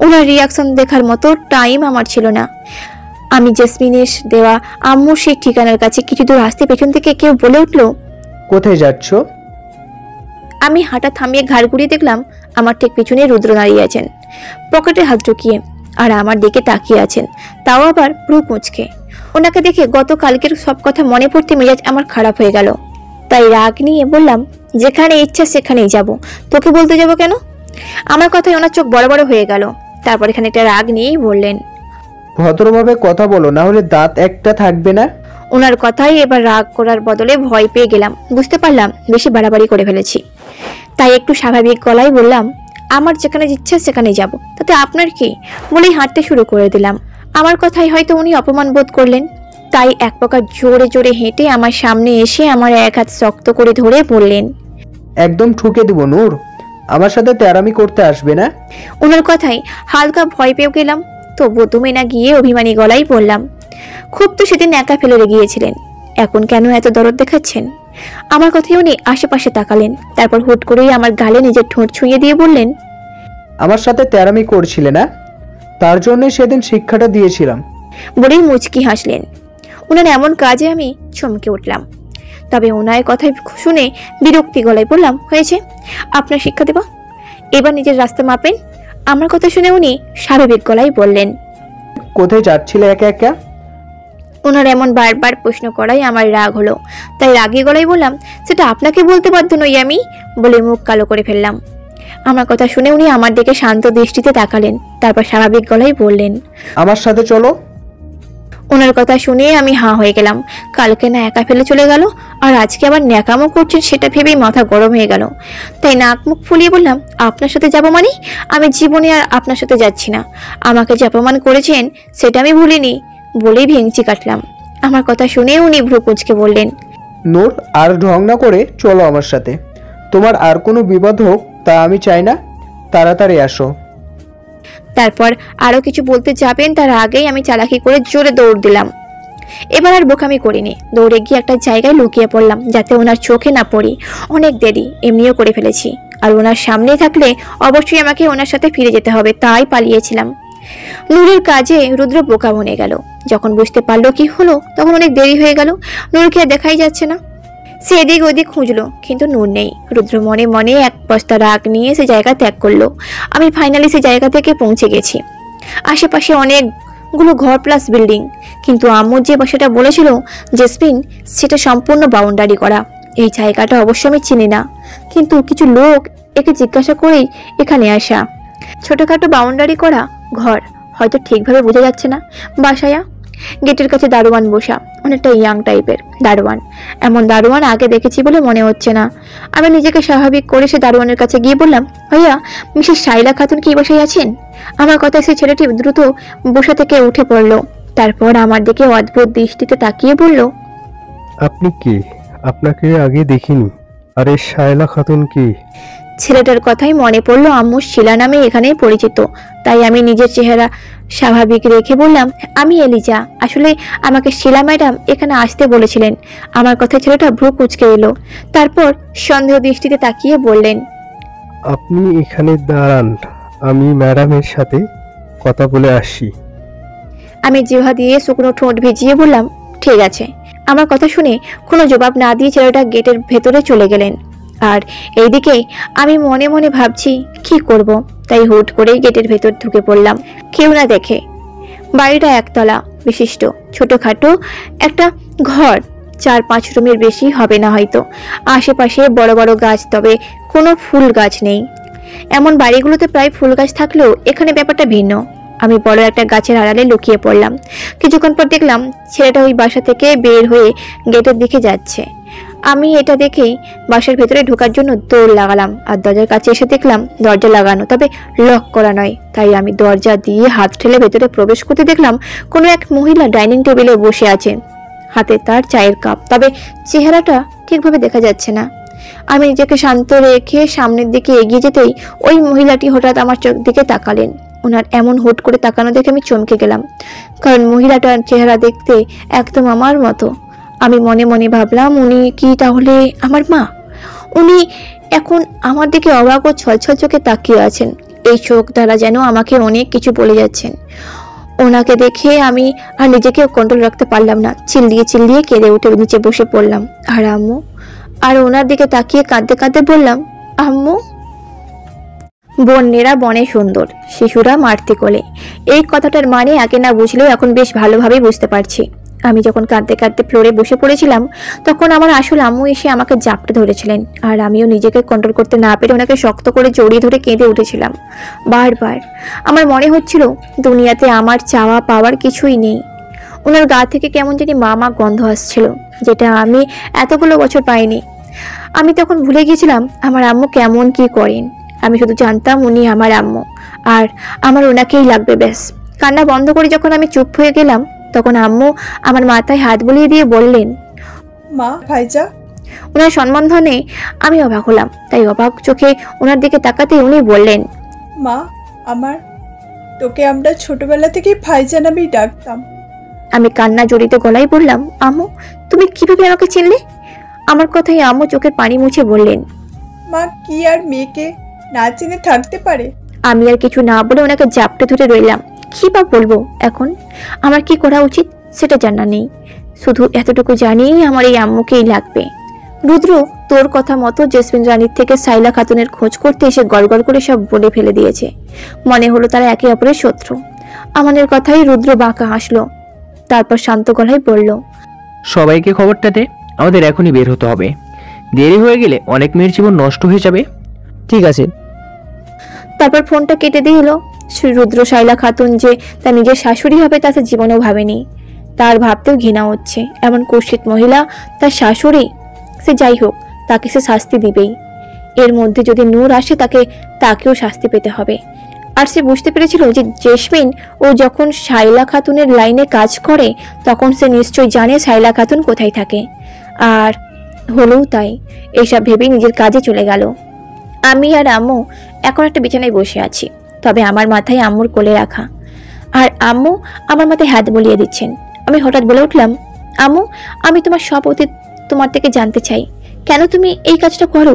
ওনার রিয়াকশন দেখার মতো টাইম আমার ছিল না। আমি জেসমিনের দেওয়া আম্মুর সেই ঠিকানার কাছে কিছু দূর আসতে পেছন থেকে কেউ বলে উঠলো, কোথায় যাচ্ছ? আমি হাঁটা থামিয়ে ঘাড় ঘুরিয়ে দেখলাম আমার ঠিক পিছনে রুদ্র দাঁড়িয়ে আছেন, পকেটে হাত ঢুকিয়ে, আর আমার দিকে তাকিয়ে আছেন, তাও আবার ভ্রু কুঁচকে। ওনাকে দেখে গতকালকের সব কথা মনে পড়তে মেজাজ আমার খারাপ হয়ে গেল। তাই রাগ নিয়ে বললাম, যেখানে ইচ্ছা সেখানেই যাব, তোকে বলতে যাব কেন? আমার কথায় ওনার চোখ বড় বড় হয়ে গেল। তারপর এখানে একটা রাগ নিয়েই বললেন, ভদ্রভাবে কথা বলো, না হলে দাঁত একটা থাকবে না। ওনার কথাই এবার রাগ করার বদলে ভয় পেয়ে গেলাম। বুঝতে পারলাম বেশি বাড়াবাড়ি করে ফেলেছি। তাই একটু স্বাভাবিক গলায় বললাম, আমার যেখানে ইচ্ছা সেখানে যাব, তাতে আপনার কি, বলেই হাঁটতে শুরু করে দিলাম। আমার কথাই হয়তো উনি অপমান বোধ করলেন, তাই এক প্রকার জোরে জোরে হেঁটে আমার সামনে এসে আমার এক হাত শক্ত করে ধরে বললেন, একদম ঠুকে দিব নূর, আমার সাথে তেরামি করতে আসবে না। ওনার কথাই হালকা ভয় পেয়ে গেলাম, তবুও দমে না গিয়ে অভিমানী গলায় বললাম, খুব তো সেদিন একা ফেলে গিয়েছিলেন, এখন কেন এত দরদ দেখাচ্ছেন? আমার কথাই উনি আশেপাশে তাকালেন, তারপর হুট করেই আমার গালে নিজের ঠোঁট ছুঁয়ে দিয়ে বললেন, আমার সাথে তেরামি করছিলে না, তার জন্য সেদিন শিক্ষাটা দিয়েছিলাম। বলেই মুচকি হাসলেন। ওনার এমন কাজে আমি চমকে উঠলাম। তবে ওনার কথাই শুনে বিরক্তি গলায় বললাম, হয়েছে, আপনার শিক্ষা দেব, এবার নিজের রাস্তা মাপেন। আমার কথা শুনে উনি স্বাভাবিক গলায় বললেন, কোথায় যাচ্ছিলে একা একা? ওনার এমন বারবার প্রশ্ন করাই আমার রাগ হলো। তাই রাগী গলায় বললাম, সেটা আপনাকে বলতে বাধ্য নই আমি, বলে মুখ কালো করে ফেললাম। আমার কথা শুনে উনি আমার দিকে শান্ত দৃষ্টিতে তাকালেন, তারপর স্বাভাবিক গলায় বললেন, আমার সাথে চলো। ওনার কথা শুনে আমি হাঁ হয়ে গেলাম। কালকে না একা ফেলে চলে গেল, আর আজকে আবার ন্যাকামো করছেন সেটা ভেবেই মাথা গরম হয়ে গেল। তাই নাক মুখ ফুলিয়ে বললাম, আপনার সাথে যাবো মানে? আমি জীবনে আর আপনার সাথে যাচ্ছি না। আমাকে যে অপমান করেছেন সেটা আমি ভুলিনি, বলেই ভেঙচি কাটলাম। আমার কথা শুনে উনি ভ্রু কুঁচকে বললেন, নূর, আর ঢং না করে চলো আমার সাথে। তোমার আর কোনো বিপদ হোক তা আমি চাই না, তাড়াতাড়ি আসো। তারপর আরো কিছু বলতে যাবেন তার আগেই আমি চালাকি করে জোরে দৌড় দিলাম। এবার আর বোকামি করিনি, দৌড়ে গিয়ে একটা জায়গায় লুকিয়ে পড়লাম যাতে ওনার চোখে না পড়ি। অনেক দেরি এমনিও করে ফেলেছি, আর ওনার সামনে থাকলে অবশ্যই আমাকে ওনার সাথে ফিরে যেতে হবে, তাই পালিয়েছিলাম। নূরের কাজে রুদ্র বোকা বনে গেল। যখন বুঝতে পারলো কি হলো তখন অনেক দেরি হয়ে গেল। নূরকে আর দেখাই যাচ্ছে না। সে এদিক ওদিক খুঁজলো, কিন্তু নূর নেই। রুদ্র মনে মনে এক বস্তা রাগ নিয়ে সে জায়গা ত্যাগ করলো। আমি ফাইনালি সে জায়গা থেকে পৌঁছে গেছি। আশেপাশে অনেকগুলো ঘর প্লাস বিল্ডিং, কিন্তু আম্মু যে বাসাটা বলেছিল জেসমিন, সেটা সম্পূর্ণ বাউন্ডারি করা। এই জায়গাটা অবশ্য আমি চিনি না, কিন্তু কিছু লোক একে জিজ্ঞাসা করেই এখানে আসা। ছোটখাটো বাউন্ডারি করা ঘর, হয়তো ঠিকভাবে বোঝা যাচ্ছে না। বাসায়া গেটের কাছে দারোয়ান বসা, অনেকটা ইয়াং টাইপের দারোয়ান। এমন দারোয়ান আগে দেখেছি বলে মনে হচ্ছে না। আমি নিজেকে স্বাভাবিক করে সে দারোয়ানের কাছে গিয়ে বললাম, ভাইয়া, মিসেস শাইলা খাতুন কি বাসায় আছেন? আমার কথায় সেই ছেলেটি দ্রুত বসা থেকে উঠে পড়লো। তারপর আমার দিকে অদ্ভুত দৃষ্টিতে তাকিয়ে বলল, আপনি কে? আপনাকে আগে দেখিনি। আরে শায়লা খাতুন কি? ছেলেটার কথাই মনে পড়লো আম্মু শিলা নামে এখানেই পরিচিত। তাই আমি নিজের চেহারা স্বাভাবিক রেখে বললাম, আমি এলিজা। আসলে আমাকে শিলা ম্যাডাম এখানে আসতে বলেছিলেন। আমার কথা ছেলেটা ভ্রু কুঁচকে এলো, তারপর সন্দেহ দৃষ্টিতে তাকিয়ে বললেন, আপনি এখানে দাঁড়ান, আমি ম্যাডামের সাথে কথা বলে আসি। আমি জিহ্বা দিয়ে শুকনো ঠোঁট ভিজিয়ে বললাম, ঠিক আছে। আমার কথা শুনে কোনো জবাব না দিয়ে ছেলেটা গেটের ভেতরে চলে গেলেন। আর এইদিকে আমি মনে মনে ভাবছি কি করব। তাই হুট করেই গেটের ভেতর ঢুকে পড়লাম, কেউ না দেখে। বাড়িটা একতলা বিশিষ্ট, ছোটখাটো একটা ঘর, 4-5 রুমের বেশি হবে না হয়তো। আশেপাশে বড় বড় গাছ, তবে কোনো ফুল গাছ নেই। এমন বাড়িগুলোতে প্রায় ফুল গাছ থাকলেও এখানে ব্যাপারটা ভিন্ন। আমি বড় একটা গাছের আড়ালে লুকিয়ে পড়লাম। কিছুক্ষণ পর দেখলাম ছেলেটা ওই বাসা থেকে বের হয়ে গেটের দিকে যাচ্ছে। আমি এটা দেখেই বাসার ভেতরে ঢোকার জন্য দৌড় লাগালাম। আর দরজার কাছে এসে দেখলাম দরজা লাগানো, তবে লক করা নয়। তাই আমি দরজা দিয়ে হাত ঠেলে ভেতরে প্রবেশ করতে দেখলাম কোনো এক মহিলা ডাইনিং টেবিলে বসে আছে, হাতে তার চায়ের কাপ, তবে চেহারাটা ঠিকভাবে দেখা যাচ্ছে না। আমি নিজেকে শান্ত রেখে সামনের দিকে এগিয়ে যেতেই ওই মহিলাটি হঠাৎ আমার চোখ দিকে তাকালেন। ওনার এমন হুট করে তাকানো দেখে আমি চমকে গেলাম, কারণ মহিলাটার চেহারা দেখতে একদম আমার মতো। আমি মনে মনে ভাবলাম, উনি কি তাহলে আমার মা? উনি এখন আমার দিকে অবাক ও ছলছল চোখে তাকিয়ে আছেন। এই চোখ দ্বারা যেন আমাকে অনেক কিছু বলে যাচ্ছেন। ওনাকে দেখে আমি আর নিজেকে কন্ট্রোল রাখতে পারলাম না। চিল্লিয়ে চিল্লিয়ে কেঁদে উঠে নিচে বসে পড়লাম। আর আম্মু? আর ওনার দিকে তাকিয়ে কাঁদতে কাঁদতে বললাম, আম্মু। বন্যেরা বনে সুন্দর, শিশুরা মারতে কোলে। এই কথাটার মানে আগে না বুঝলেও এখন বেশ ভালোভাবেই বুঝতে পারছি। আমি যখন কাঁদতে কাঁদতে ফ্লোরে বসে পড়েছিলাম, তখন আমার আসল আম্মু এসে আমাকে জাপটে ধরেছিলেন। আর আমিও নিজেকে কন্ট্রোল করতে না পেরে ওনাকে শক্ত করে জড়িয়ে ধরে কেঁদে উঠেছিলাম বারবার। আমার মনে হচ্ছিল দুনিয়াতে আমার চাওয়া পাওয়ার কিছুই নেই। ওনার গা থেকে কেমন জানি মা গন্ধ আসছিল, যেটা আমি এতগুলো বছর পাইনি। আমি তখন ভুলে গিয়েছিলাম আমার আম্মু কেমন কি করেন। আমি শুধু জানতাম উনি আমার আম্মু, আর আমার ওনাকেই লাগবে ব্যাস। কান্না বন্ধ করে যখন আমি চুপ হয়ে গেলাম, তখন আম্মু আমার মাথায় হাত বুলিয়ে দিয়ে বললেন, মা, ভাইজা। ওনার সম্বোধনে আমি অবাক হলাম। তাই অবাক চোখে ওনার দিকে তাকাতে উনি বললেন, মা আমার, তোকে আমরা ছোটবেলা থেকেই ভাইজা নামেই ডাকতাম। আমি কান্না জড়িত গলায় বললাম, আম্মু তুমি কিভাবে আমাকে চিনলে? আমার কথাই আম্মু চোখের পানি মুছে বললেন, মা কি আর মেয়েকে না চিনে থাকতে পারে? আমি আর কিছু না বলে ওনাকে জাপটে ধরে রইলাম। কি বা বলবো এখন? আমার কি করা উচিত সেটা জানা নেই। শুধু এতটুকু জানি আমার এই আম্মুকেই লাগবে। রুদ্র তোর কথা মতো জেসমিন রানীর থেকে সাইলা খাতুনের খোঁজ করতে এসে গড়গড় করে সব বলে ফেলে দিয়েছে। মনে হলো তারা একে অপরের শত্রু। আমাদের কথাই রুদ্র বাঁকা হাসলো, তারপর শান্ত গলায় বলল, সবাইকে খবরটা দে, আমাদের এখনই বের হতে হবে। দেরি হয়ে গেলে অনেক মেয়ের জীবন নষ্ট হয়ে যাবে। ঠিক আছে। তারপর ফোনটা কেটে দিল। রুদ্র সাইলা খাতুন যে তার নিজের শাশুড়ি হবে তা সে জীবনেও ভাবেনি। তার ভাবতেও ঘৃণা হচ্ছে, এমন কুৎসিত মহিলা তার শাশুড়ি। সে যাই হোক, তাকে সে শাস্তি দিবেই। এর মধ্যে যদি নূর আসে তাকেও শাস্তি পেতে হবে। আর সে বুঝতে পেরেছিল যে জেসমিন ও যখন সাইলা খাতুনের লাইনে কাজ করে, তখন সে নিশ্চয়ই জানে সাইলা খাতুন কোথায় থাকে। আর হলেও তাই। এইসব ভেবেই নিজের কাজে চলে গেল। আমি আর আম্মু এখন একটা বিছানায় বসে আছি, তবে আমার মাথায় আম্মুর কোলে রাখা। আর আম্মু আমার মাথায় হাত বুলিয়ে দিচ্ছেন। আমি হঠাৎ বলে উঠলাম, আম্মু আমি তোমার সব অতীত তোমার থেকে জানতে চাই। কেন তুমি এই কাজটা করো?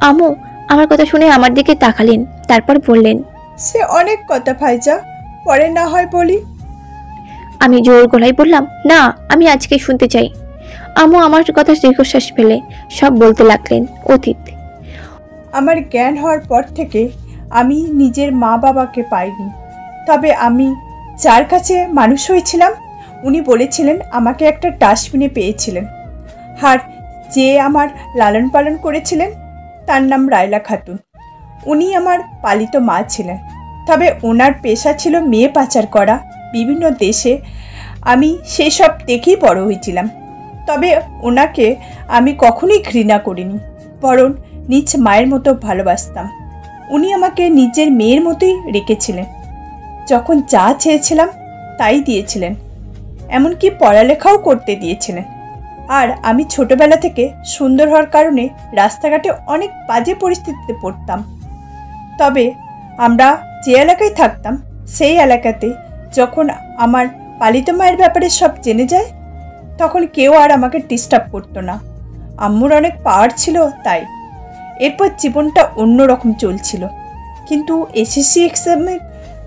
আম্মু আমার কথা শুনে আমার দিকে তাকালেন, তারপর বললেন, সে অনেক কথা ভাইজা, পরে না হয় বলি। আমি জোর গলায় বললাম, না আমি আজকেই শুনতে চাই। আম্মু আমার কথা দীর্ঘশ্বাস ফেলে সব বলতে লাগলেন। অতীত। আমার জ্ঞান হওয়ার পর থেকে আমি নিজের মা বাবাকে পাইনি, তবে আমি যার কাছে মানুষ হয়েছিলাম উনি বলেছিলেন আমাকে একটা ডাস্টবিনে পেয়েছিলেন। আর যে আমার লালন পালন করেছিলেন তার নাম রায়লা খাতুন। উনি আমার পালিত মা ছিলেন, তবে ওনার পেশা ছিল মেয়ে পাচার করা বিভিন্ন দেশে। আমি সেসব দেখেই বড় হয়েছিলাম, তবে ওনাকে আমি কখনোই ঘৃণা করিনি, বরং নিজ মায়ের মতো ভালোবাসতাম। উনি আমাকে নিজের মেয়ের মতোই রেখেছিলেন। যখন যা চেয়েছিলাম তাই দিয়েছিলেন, এমনকি পড়ালেখাও করতে দিয়েছিলেন। আর আমি ছোটবেলা থেকে সুন্দর হওয়ার কারণে রাস্তাঘাটে অনেক বাজে পরিস্থিতিতে পড়তাম। তবে আমরা যে এলাকায় থাকতাম সেই এলাকাতে যখন আমার পালিত মায়ের ব্যাপারে সব জেনে যায় তখন কেউ আর আমাকে ডিস্টার্ব করতো না। আম্মুর অনেক পাওয়ার ছিল তাই। এরপর জীবনটা অন্যরকম চলছিল। কিন্তু এসএসসি এক্সাম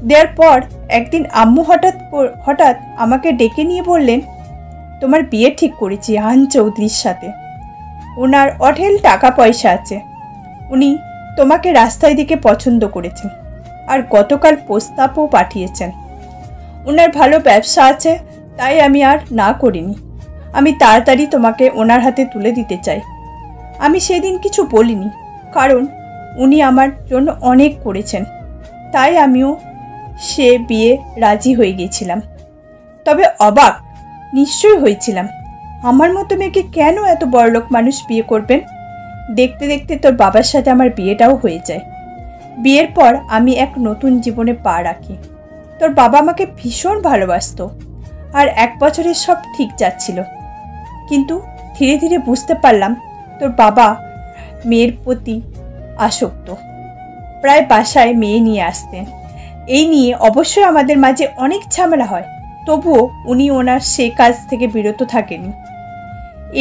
দেওয়ার পর একদিন আম্মু হঠাৎ আমাকে ডেকে নিয়ে বললেন, তোমার বিয়ে ঠিক করেছি আহান চৌধুরীর সাথে। ওনার অঢেল টাকা পয়সা আছে, উনি তোমাকে রাস্তায় দিকে পছন্দ করেছেন আর গতকাল প্রস্তাবও পাঠিয়েছেন। ওনার ভালো ব্যবসা আছে, তাই আমি আর না করিনি। আমি তাড়াতাড়ি তোমাকে ওনার হাতে তুলে দিতে চাই। আমি সেদিন কিছু বলিনি, কারণ উনি আমার জন্য অনেক করেছেন, তাই আমিও সে বিয়ে রাজি হয়ে গিয়েছিলাম। তবে অবাক নিশ্চয়ই হয়েছিলাম, আমার মতো মেয়েকে কেন এত বড়লোক মানুষ বিয়ে করবেন। দেখতে দেখতে তোর বাবার সাথে আমার বিয়েটাও হয়ে যায়। বিয়ের পর আমি এক নতুন জীবনে পা রাখি। তোর বাবা আমাকে ভীষণ ভালোবাসতো আর 1 বছরে সব ঠিক যাচ্ছিল। কিন্তু ধীরে ধীরে বুঝতে পারলাম তোর বাবা মেয়ের প্রতি আসক্ত। প্রায় বাসায় মেয়ে নিয়ে আসতেন। এই নিয়ে অবশ্যই আমাদের মাঝে অনেক ঝামেলা হয়, তবুও উনি ওনার সে কাজ থেকে বিরত থাকেনি।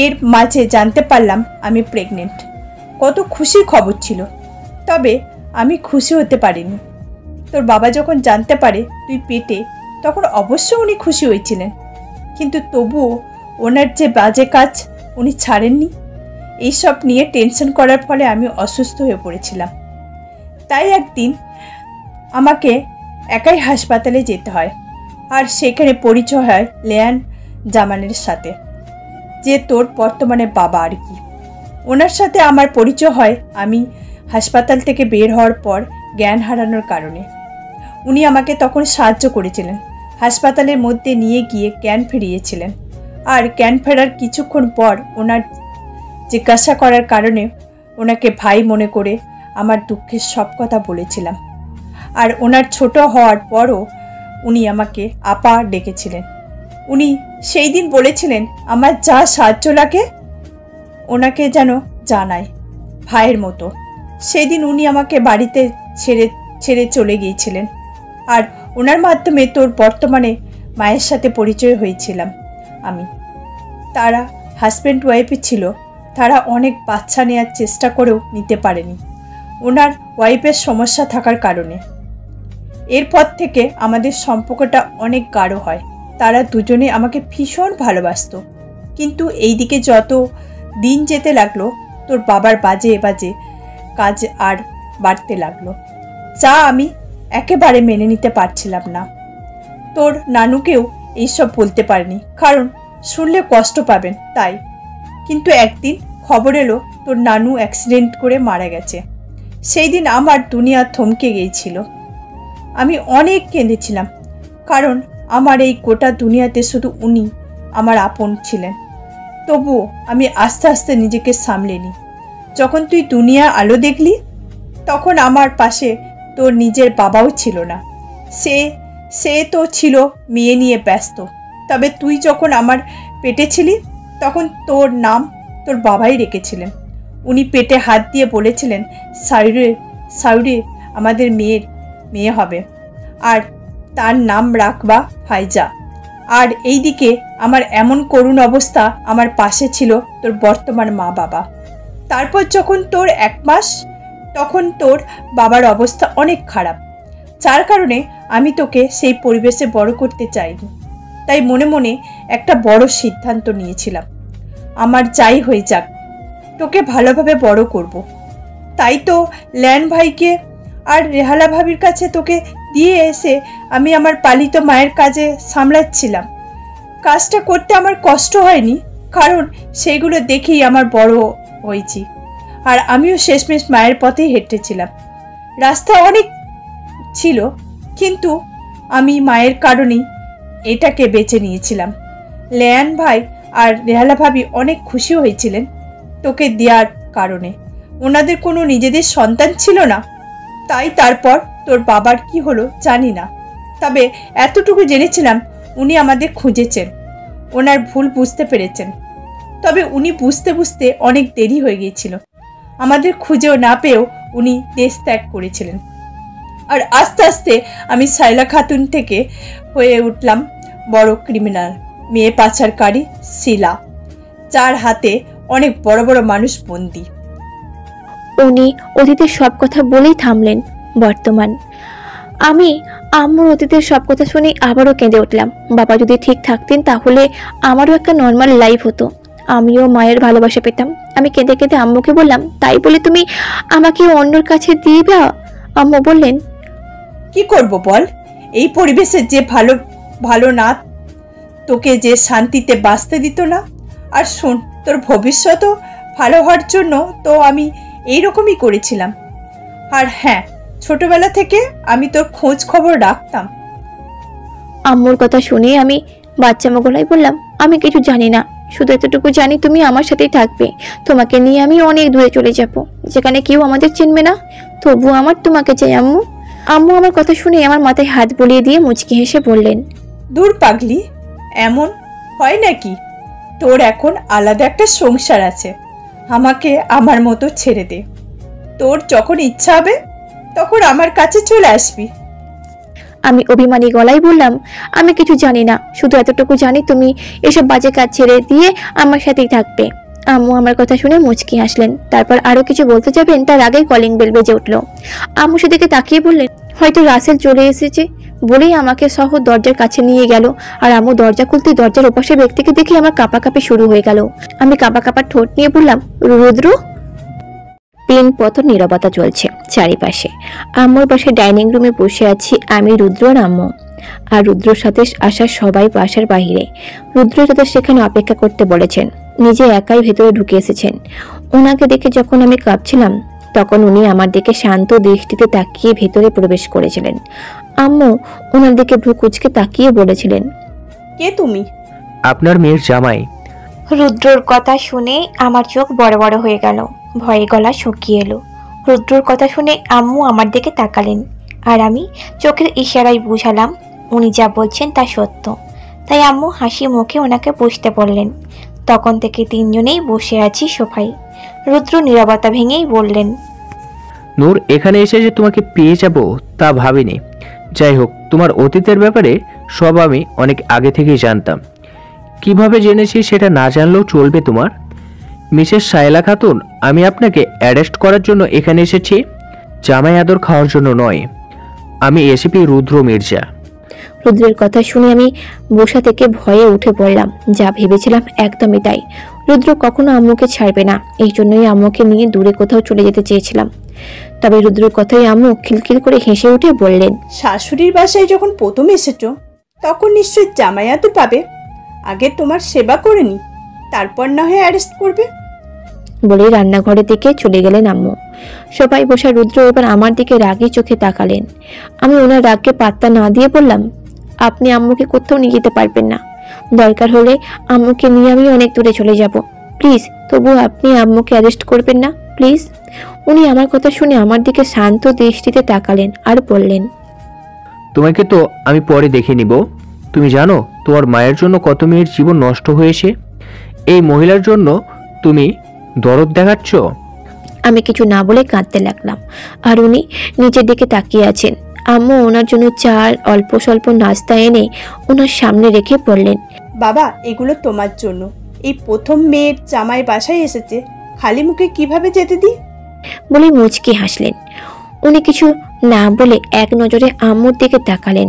এর মাঝে জানতে পারলাম আমি প্রেগনেন্ট। কত খুশির খবর ছিল, তবে আমি খুশি হতে পারিনি। তোর বাবা যখন জানতে পারে তুই পেটে, তখন অবশ্য উনি খুশি হয়েছিলেন, কিন্তু তবুও ওনার যে বাজে কাজ উনি ছাড়েননি। এইসব নিয়ে টেনশন করার ফলে আমি অসুস্থ হয়ে পড়েছিলাম। তাই একদিন আমাকে একাই হাসপাতালে যেতে হয়, আর সেখানে পরিচয় হয় লেয়ান জামানের সাথে, যে তোর বর্তমানে বাবা আর কি। ওনার সাথে আমার পরিচয় হয় আমি হাসপাতাল থেকে বের হওয়ার পর জ্ঞান হারানোর কারণে। উনি আমাকে তখন সাহায্য করেছিলেন, হাসপাতালের মধ্যে নিয়ে গিয়ে জ্ঞান ফিরিয়েছিলেন। আর জ্ঞান ফেরার কিছুক্ষণ পর ওনার জিজ্ঞাসা করার কারণে ওনাকে ভাই মনে করে আমার দুঃখের সব কথা বলেছিলাম। আর ওনার ছোট হওয়ার পরও উনি আমাকে আপা ডেকেছিলেন। উনি সেই দিন বলেছিলেন আমার যা সাহায্য লাগে ওনাকে যেন জানায়, ভাইয়ের মতো। সেই দিন উনি আমাকে বাড়িতে ছেড়ে চলে গিয়েছিলেন। আর ওনার মাধ্যমে তোর বর্তমানে মায়ের সাথে পরিচয় হয়েছিলাম আমি। তারা হাজব্যান্ড ওয়াইফে ছিল, তারা অনেক বাচ্চা নেওয়ার চেষ্টা করেও নিতে পারেনি ওনার ওয়াইফের সমস্যা থাকার কারণে। এরপর থেকে আমাদের সম্পর্কটা অনেক গাঢ় হয়। তারা দুজনে আমাকে ভীষণ ভালোবাসত। কিন্তু এই দিকে যত দিন যেতে লাগলো তোর বাবার বাজে কাজ আর বাড়তে লাগলো, যা আমি একেবারে মেনে নিতে পারছিলাম না। তোর নানুকেও এইসব বলতে পারিনি, কারণ শুনলে কষ্ট পাবেন তাই। কিন্তু একদিন খবর এলো তোর নানু অ্যাক্সিডেন্ট করে মারা গেছে। সেই দিন আমার দুনিয়া থমকে গিয়েছিল। আমি অনেক কেঁদেছিলাম, কারণ আমার এই গোটা দুনিয়াতে শুধু উনি আমার আপন ছিলেন। তবুও আমি আস্তে আস্তে নিজেকে সামলে নিই। যখন তুই দুনিয়ার আলো দেখলি তখন আমার পাশে তোর নিজের বাবাও ছিল না, সে তো ছিল মেয়ে নিয়ে ব্যস্ত। তবে তুই যখন আমার পেটে ছিলি তখন তোর নাম তোর বাবাই রেখেছিলেন। উনি পেটে হাত দিয়ে বলেছিলেন সাউরে আমাদের মেয়ে হবে, আর তার নাম রাখবা ফাইজা। আর এই দিকে আমার এমন করুণ অবস্থা, আমার পাশে ছিল তোর বর্তমান মা বাবা। তারপর যখন তোর 1 মাস, তখন তোর বাবার অবস্থা অনেক খারাপ, যার কারণে আমি তোকে সেই পরিবেশে বড় করতে চাইনি। তাই মনে মনে একটা বড় সিদ্ধান্ত নিয়েছিলাম, আমার যাই হয়ে যাক তোকে ভালোভাবে বড় করব। তাই তো ল্যান ভাইকে আর রেহালা ভাবির কাছে তোকে দিয়ে এসে আমি আমার পালিত মায়ের কাজে সামলাচ্ছিলাম। কাজটা করতে আমার কষ্ট হয়নি, কারণ সেইগুলো দেখেই আমার বড় হয়েছি। আর আমিও শেষমেশ মায়ের পথেই হেঁটেছিলাম। রাস্তা অনেক ছিল, কিন্তু আমি মায়ের কারণেই এটাকে বেছে নিয়েছিলাম। লেয়ান ভাই আর রেহালা ভাবি অনেক খুশি হয়েছিলেন তোকে দেওয়ার কারণে। ওনাদের কোনো নিজেদের সন্তান ছিল না, তাই তারপর তোর বাবার কি হলো জানি না, তবে এতটুকু জেনেছিলাম উনি আমাদের খুঁজেছেন, ওনার ভুল বুঝতে পেরেছেন। তবে উনি বুঝতে বুঝতে অনেক দেরি হয়ে গিয়েছিল। আমাদের খুঁজেও না পেয়েও উনি দেশ ত্যাগ করেছিলেন। আর আস্তে আস্তে আমি সাইলা খাতুন থেকে হয়ে উঠলাম বড় ক্রিমিনাল, মেয়ে পাচারকারী শিলা, যার হাতে অনেক বড় বড় মানুষ বন্দী। উনি অতীতের সব কথা বলেই থামলেন। বর্তমান আমি আম্মুর অতীতের সব কথা শুনে আবারও কেঁদে উঠলাম। বাবা যদি ঠিক থাকতেন তাহলে আমারও একটা নর্মাল লাইফ হতো, আমিও মায়ের ভালোবাসা পেতাম। আমি কেঁদে কেঁদে আম্মুকে বললাম, তাই বলে তুমি আমাকে অন্যর কাছে দিবা? আম্মু বললেন, কি করব বল, এই পরিবেশে যে ভালো ভালো না তোকে যে শান্তিতে বাঁচতে দিত না। আর শোন, তোর ভবিষ্যতও ভালো হওয়ার জন্য তো আমি এইরকমই করেছিলাম। আর হ্যাঁ, ছোটবেলা থেকে আমি তোর খোঁজ খবর রাখতাম। আম্মুর কথা শুনে আমি বাচ্চামো গলায় বললাম, আমি কিছু জানি না, শুধু এতটুকু জানি তুমি আমার সাথেই থাকবে। তোমাকে নিয়ে আমি অনেক দূরে চলে যাব, যেখানে কেউ আমাদের চিনবে না। তবু আমার তোমাকে চাই আম্মু। আম্মু আমার কথা শুনে আমার মাথায় হাত বুলিয়ে দিয়ে মুচকি হেসে বললেন, দূর পাগলি, এমন হয় নাকি? তোর এখন আলাদা একটা সংসার আছে, আমাকে আমার মতো ছেড়ে দে। তোর যখন ইচ্ছা হবে তখন আমার কাছে চলে আসবি। আমি অভিমানী গলায় বললাম, আমি কিছু জানি না, শুধু এতটুকু জানি তুমি এসব বাজে কাজ ছেড়ে দিয়ে আমার সাথেই থাকবে। আম্মু আমার কথা শুনে মুচকি হাসলেন। তারপর আরো কিছু বলতে যাবেন তার আগেই কলিং বেল বেজে উঠল। আম্মু সেদিকে তাকিয়ে বললেন, হয়তো রাসেল চলে এসেছে বলেই আমাকে সহ দরজার কাছে নিয়ে গেল। আর আম্মু দরজা খুলতে দরজার ওপাশের ব্যক্তিকে দেখে আমার কাঁপাকাঁপি শুরু হয়ে গেল। আমি কাঁপা ঠোঁট নিয়ে বললাম, রুদ্র। তিন পথর নীরবতা চলছে চারিপাশে। আম্মুর পাশে ডাইনিং রুমে বসে আছি আমি, রুদ্র আর আম্মু। আর রুদ্রর সাথে আসা সবাই বাসার বাহিরে। রুদ্র তাদের সেখানে অপেক্ষা করতে বলেছেন, নিজে একাই ভেতরে ঢুকে এসেছেন। ওনাকে দেখে যখন আমি কাঁপছিলাম তখন উনি আমার দিকে শান্ত দৃষ্টিতে তাকিয়ে ভেতরে প্রবেশ করেছিলেন। আম্মু ওনার দিকে ভ্রু কুঁচকে তাকিয়ে বলেছিলেন, কে তুমি? আপনার মেয়ের জামাই। রুদ্রর কথা শুনে আমার চোখ বড় বড় হয়ে গেল, ভয়ে গলা শুকিয়ে এলো। রুদ্রর কথা শুনে আম্মু আমার দিকে তাকালেন, আর আমি চোখের ইশারায় বুঝালাম উনি যা বলছেন তা সত্য। তাই আম্মু হাসি মুখে ওনাকে বসতে বললেন। তখন থেকে তিনজনেই বসে আছি সোফায়। রুদ্র নীরবতা ভেঙেই বললেন, নূর, এখানে এসে যে তোমাকে পেয়ে যাব তা ভাবিনি। যাই হোক, তোমার অতীতের ব্যাপারে সব আমি অনেক আগে থেকেই জানতাম। কিভাবে জেনেছি সেটা না জানলেও চলবে তোমার। মিসেস সায়লা খাতুন, আমি আপনাকে অ্যারেস্ট করার জন্য এখানে এসেছি, জামাই আদর খাওয়ার জন্য নয়। আমি এসিপি রুদ্র মির্জা। রুদ্রের কথা শুনে আমি বসা থেকে ভয়ে উঠে পড়লাম। যা ভেবেছিলাম একদমই তাই। রুদ্র কখনো আম্মুকে ছাড়বে না, এই জন্যই আম্মুকে নিয়ে দূরে কোথাও চলে যেতে চেয়েছিলাম। তবে রুদ্রের কথাই আম্মু খিলখিল করে হেসে উঠে বললেন, শাশুড়ির বাসায় যখন প্রথম এসেছো তখন নিশ্চয়ই জামাই আদর পাবে। আগে তোমার সেবা করে নি, তারপর না হয় অ্যারেস্ট করবে। বলেই রান্নাঘরের দিকে চলে গেলেন আম্মু। সবাই বসা রুদ্র এবার আমার দিকে রাগী চোখে তাকালেন। আমি ওনার রাগকে পাত্তা না দিয়ে বললাম, আপনি আম্মুকে কোথাও নিয়ে যেতে পারবেন না। দরকার হলে আম্মুকে নিয়ে আমি অনেক দূরে চলে যাব, প্লিজ। তবু আপনি আম্মুকে অ্যারেস্ট করবেন না, প্লিজ। উনি আমার কথা শুনে আমার দিকে শান্ত দৃষ্টিতে তাকালেন আর বললেন, তোমাকে তো আমি পরে দেখে নিব। তুমি জানো তোমার মায়ের জন্য কত মেয়ের জীবন নষ্ট হয়েছে? এই মহিলার জন্য তুমি দরদ দেখাচ্ছ? আমি কিছু না বলে কাঁদতে লাগলাম। আর উনি নিচের দিকে তাকিয়ে আছেন। আম্মু ওনার জন্য চাল অল্প স্বল্প নাস্তা এনে ওনার সামনে রেখে বললেন, বাবা, এগুলো তোমার জন্য। এই প্রথম মেয়ের জামাই বাসায় এসেছে, খালি মুখে কিভাবে যেতে দিই? বলে মুচকি হাসলেন। উনি কিছু না বলে এক নজরে আম্মুর দিকে তাকালেন।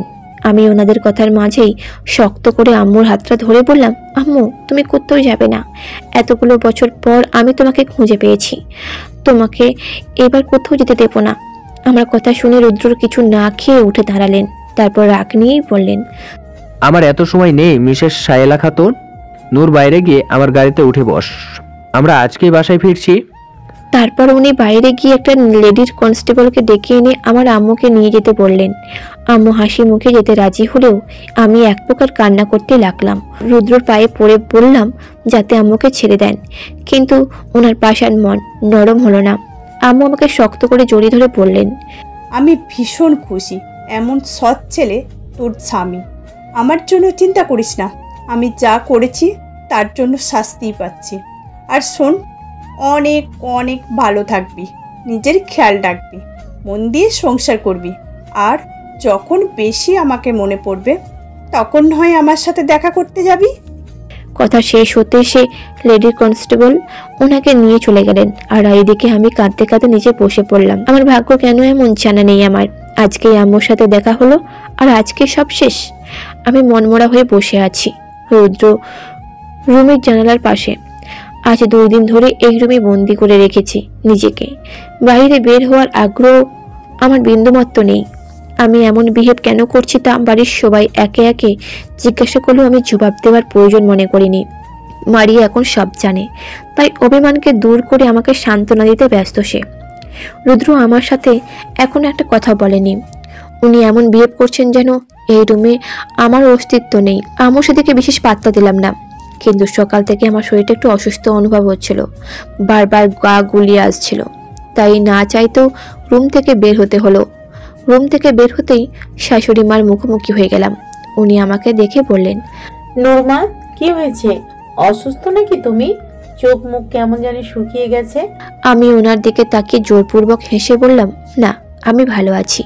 আমি ওনাদের কথার মাঝেই শক্ত করে আম্মুর হাতটা ধরে বললাম, আম্মু তুমি কোথাও যাবে না। এতগুলো বছর পর আমি তোমাকে খুঁজে পেয়েছি, তোমাকে এবার কোথাও যেতে দেব না। আমার কথা শুনে রুদ্র কিছু না খেয়ে উঠে দাঁড়ালেন। তারপর রাগ নিয়েই বললেন, আমার এত সময় নেই মিসেস সায়লা খাতুন। নূর, বাইরে গিয়ে আমার গাড়িতে উঠে বস, আমরা আজকেই বাসায় ফিরছি। তারপর উনি বাইরে গিয়ে একটা লেডির কনস্টেবলকে ডেকে এনে আমার আম্মুকে নিয়ে যেতে বললেন। আম্মু হাসি মুখে যেতে রাজি হলেও আমি এক প্রকার কান্না করতে লাগলাম। রুদ্রর পায়ে পড়ে বললাম যাতে আম্মুকে ছেড়ে দেন, কিন্তু ওনার পাষাণ মন নরম হলো না। আম্মু আমাকে শক্ত করে জড়িয়ে ধরে বললেন, আমি ভীষণ খুশি এমন সৎ ছেলে তোর স্বামী। আমার জন্য চিন্তা করিস না, আমি যা করেছি তার জন্য শাস্তিই পাচ্ছি। আর শোন, অনেক অনেক ভালো থাকবি, নিজের খেয়াল রাখবি, মন দিয়ে সংসার করবি। আর যখন বেশি আমাকে মনে পড়বে তখন হয় আমার সাথে দেখা করতে যাবি। কথা শেষ হতে সে লেডি কনস্টেবল ওনাকে নিয়ে চলে গেলেন। আর এইদিকে আমি কাঁদতে কাঁদতে নিচে বসে পড়লাম। আমার ভাগ্য কেন এমন জানা নেই আমার। আজকে আম্মুর সাথে দেখা হলো আর আজকে সব শেষ। আমি মনমরা হয়ে বসে আছি রুদ্র রুমের জানালার পাশে। আজ 2 দিন ধরে এই রুমে বন্দি করে রেখেছি নিজেকে। বাইরে বের হওয়ার আগ্রহ আমার বিন্দুমাত্র নেই। আমি এমন বিহেভ কেন করছি তা বাড়ির সবাই একে একে জিজ্ঞাসা করলেও আমি জবাব দেওয়ার প্রয়োজন মনে করিনি। মারিয়া এখন সব জানে, তাই অভিমানকে দূর করে আমাকে সান্ত্বনা দিতে ব্যস্ত সে। রুদ্র আমার সাথে এখন একটা কথা বলেনি। উনি এমন বিহেভ করছেন যেন এই রুমে আমার অস্তিত্ব নেই। আমার সেদিকে বিশেষ পাত্তা দিলাম না। কিন্তু সকাল থেকে আমার শরীরটা একটু অসুস্থ অনুভব হচ্ছিল, বারবার গা গুলিয়ে আসছিল। তাই না চাইতেও রুম থেকে বের হতে হলো। রুম থেকে বের হতেই শাশুড়ি মার মুখোমুখি হয়ে গেলাম। উনি আমাকে দেখে বললেন, নূরমা, কি হয়েছে? অসুস্থ নাকি তুমি? চোখ মুখ কেমন জানি শুকিয়ে গেছে। আমি ওনার দিকে তাকিয়ে জোরপূর্বক হেসে বললাম, না, আমি ভালো আছি,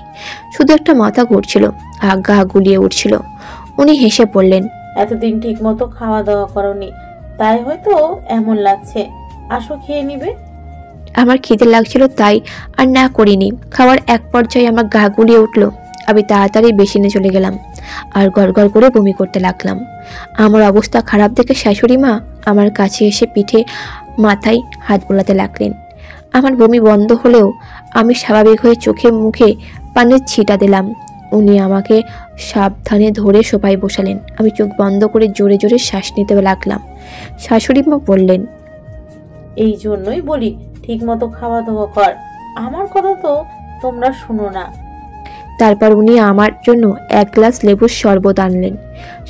শুধু একটা মাথা ঘুরছিল আর গা গুলিয়ে উঠছিল। উনি হেসে বললেন, এতদিন ঠিক মতো খাওয়া দাওয়া করনি, তাই হয়তো এমন লাগছে। আসো, খেয়ে নিবে। আমার খিদে লাগছিল তাই আর না করিনি। খাওয়ার এক পর্যায়ে আমার গা গুলিয়ে উঠলো। আমি তাড়াতাড়ি বেসিনে চলে গেলাম আর গড়গড় করে বমি করতে লাগলাম। আমার অবস্থা খারাপ দেখে শাশুড়ি মা আমার কাছে এসে পিঠে মাথায় হাত বোলাতে লাগলেন। আমার বমি বন্ধ হলেও আমি স্বাভাবিক হয়ে চোখে মুখে পানির ছিটা দিলাম। উনি আমাকে সাবধানে ধরে সোফায় বসালেন। আমি চোখ বন্ধ করে জোরে জোরে শ্বাস নিতে লাগলাম। শাশুড়ি মা বললেন, এই জন্যই বলি ঠিক মতো খাওয়া দাওয়া কর। আমার কথা তো তোমরা শুনো না। তারপর উনি আমার জন্য 1 গ্লাস লেবুর শরবত আনলেন।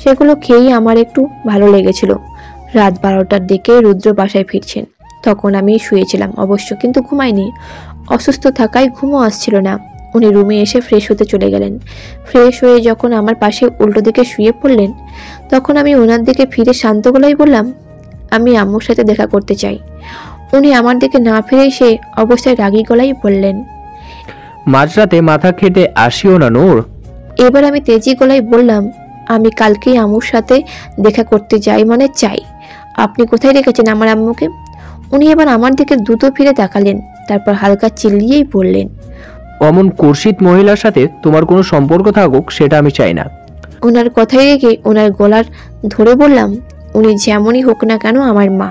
সেগুলো খেয়েই আমার একটু ভালো লেগেছিল। রাত 12টার দিকে রুদ্র বাসায় ফিরছেন। তখন আমি শুয়েছিলাম অবশ্য, কিন্তু ঘুমাইনি। অসুস্থ থাকায় ঘুমও আসছিল না। উনি রুমে এসে ফ্রেশ হতে চলে গেলেন। ফ্রেশ হয়ে যখন আমার পাশে উল্টো দিকে শুয়ে পড়লেন, তখন আমি ওনার দিকে ফিরে শান্ত গলায় বললাম, আমি আম্মুর সাথে দেখা করতে চাই। উনি আমার দিকে না ফিরে সে অবস্থায় রাগী গলায় বললেন, মাঝরাতে মাথা খেতে আসিও না নূর। এবার আমি তেজি গলায় বললাম, আমি কালকেই আম্মুর সাথে দেখা করতে যাই, মানে চাই। আপনি কোথায় রেখেছেন আমার আম্মুকে? উনি এবার আমার দিকে দ্রুত ফিরে তাকালেন, তারপর হালকা চিল্লিয়েই বললেন, অমন কুর্ষিত মহিলার সাথে তোমার কোনো সম্পর্ক থাকুক সেটা আমি চাই না। ওনার কথায় রেগে ওনার গলার ধরে বললাম, উনি যেমনই হোক না কেন আমার মা।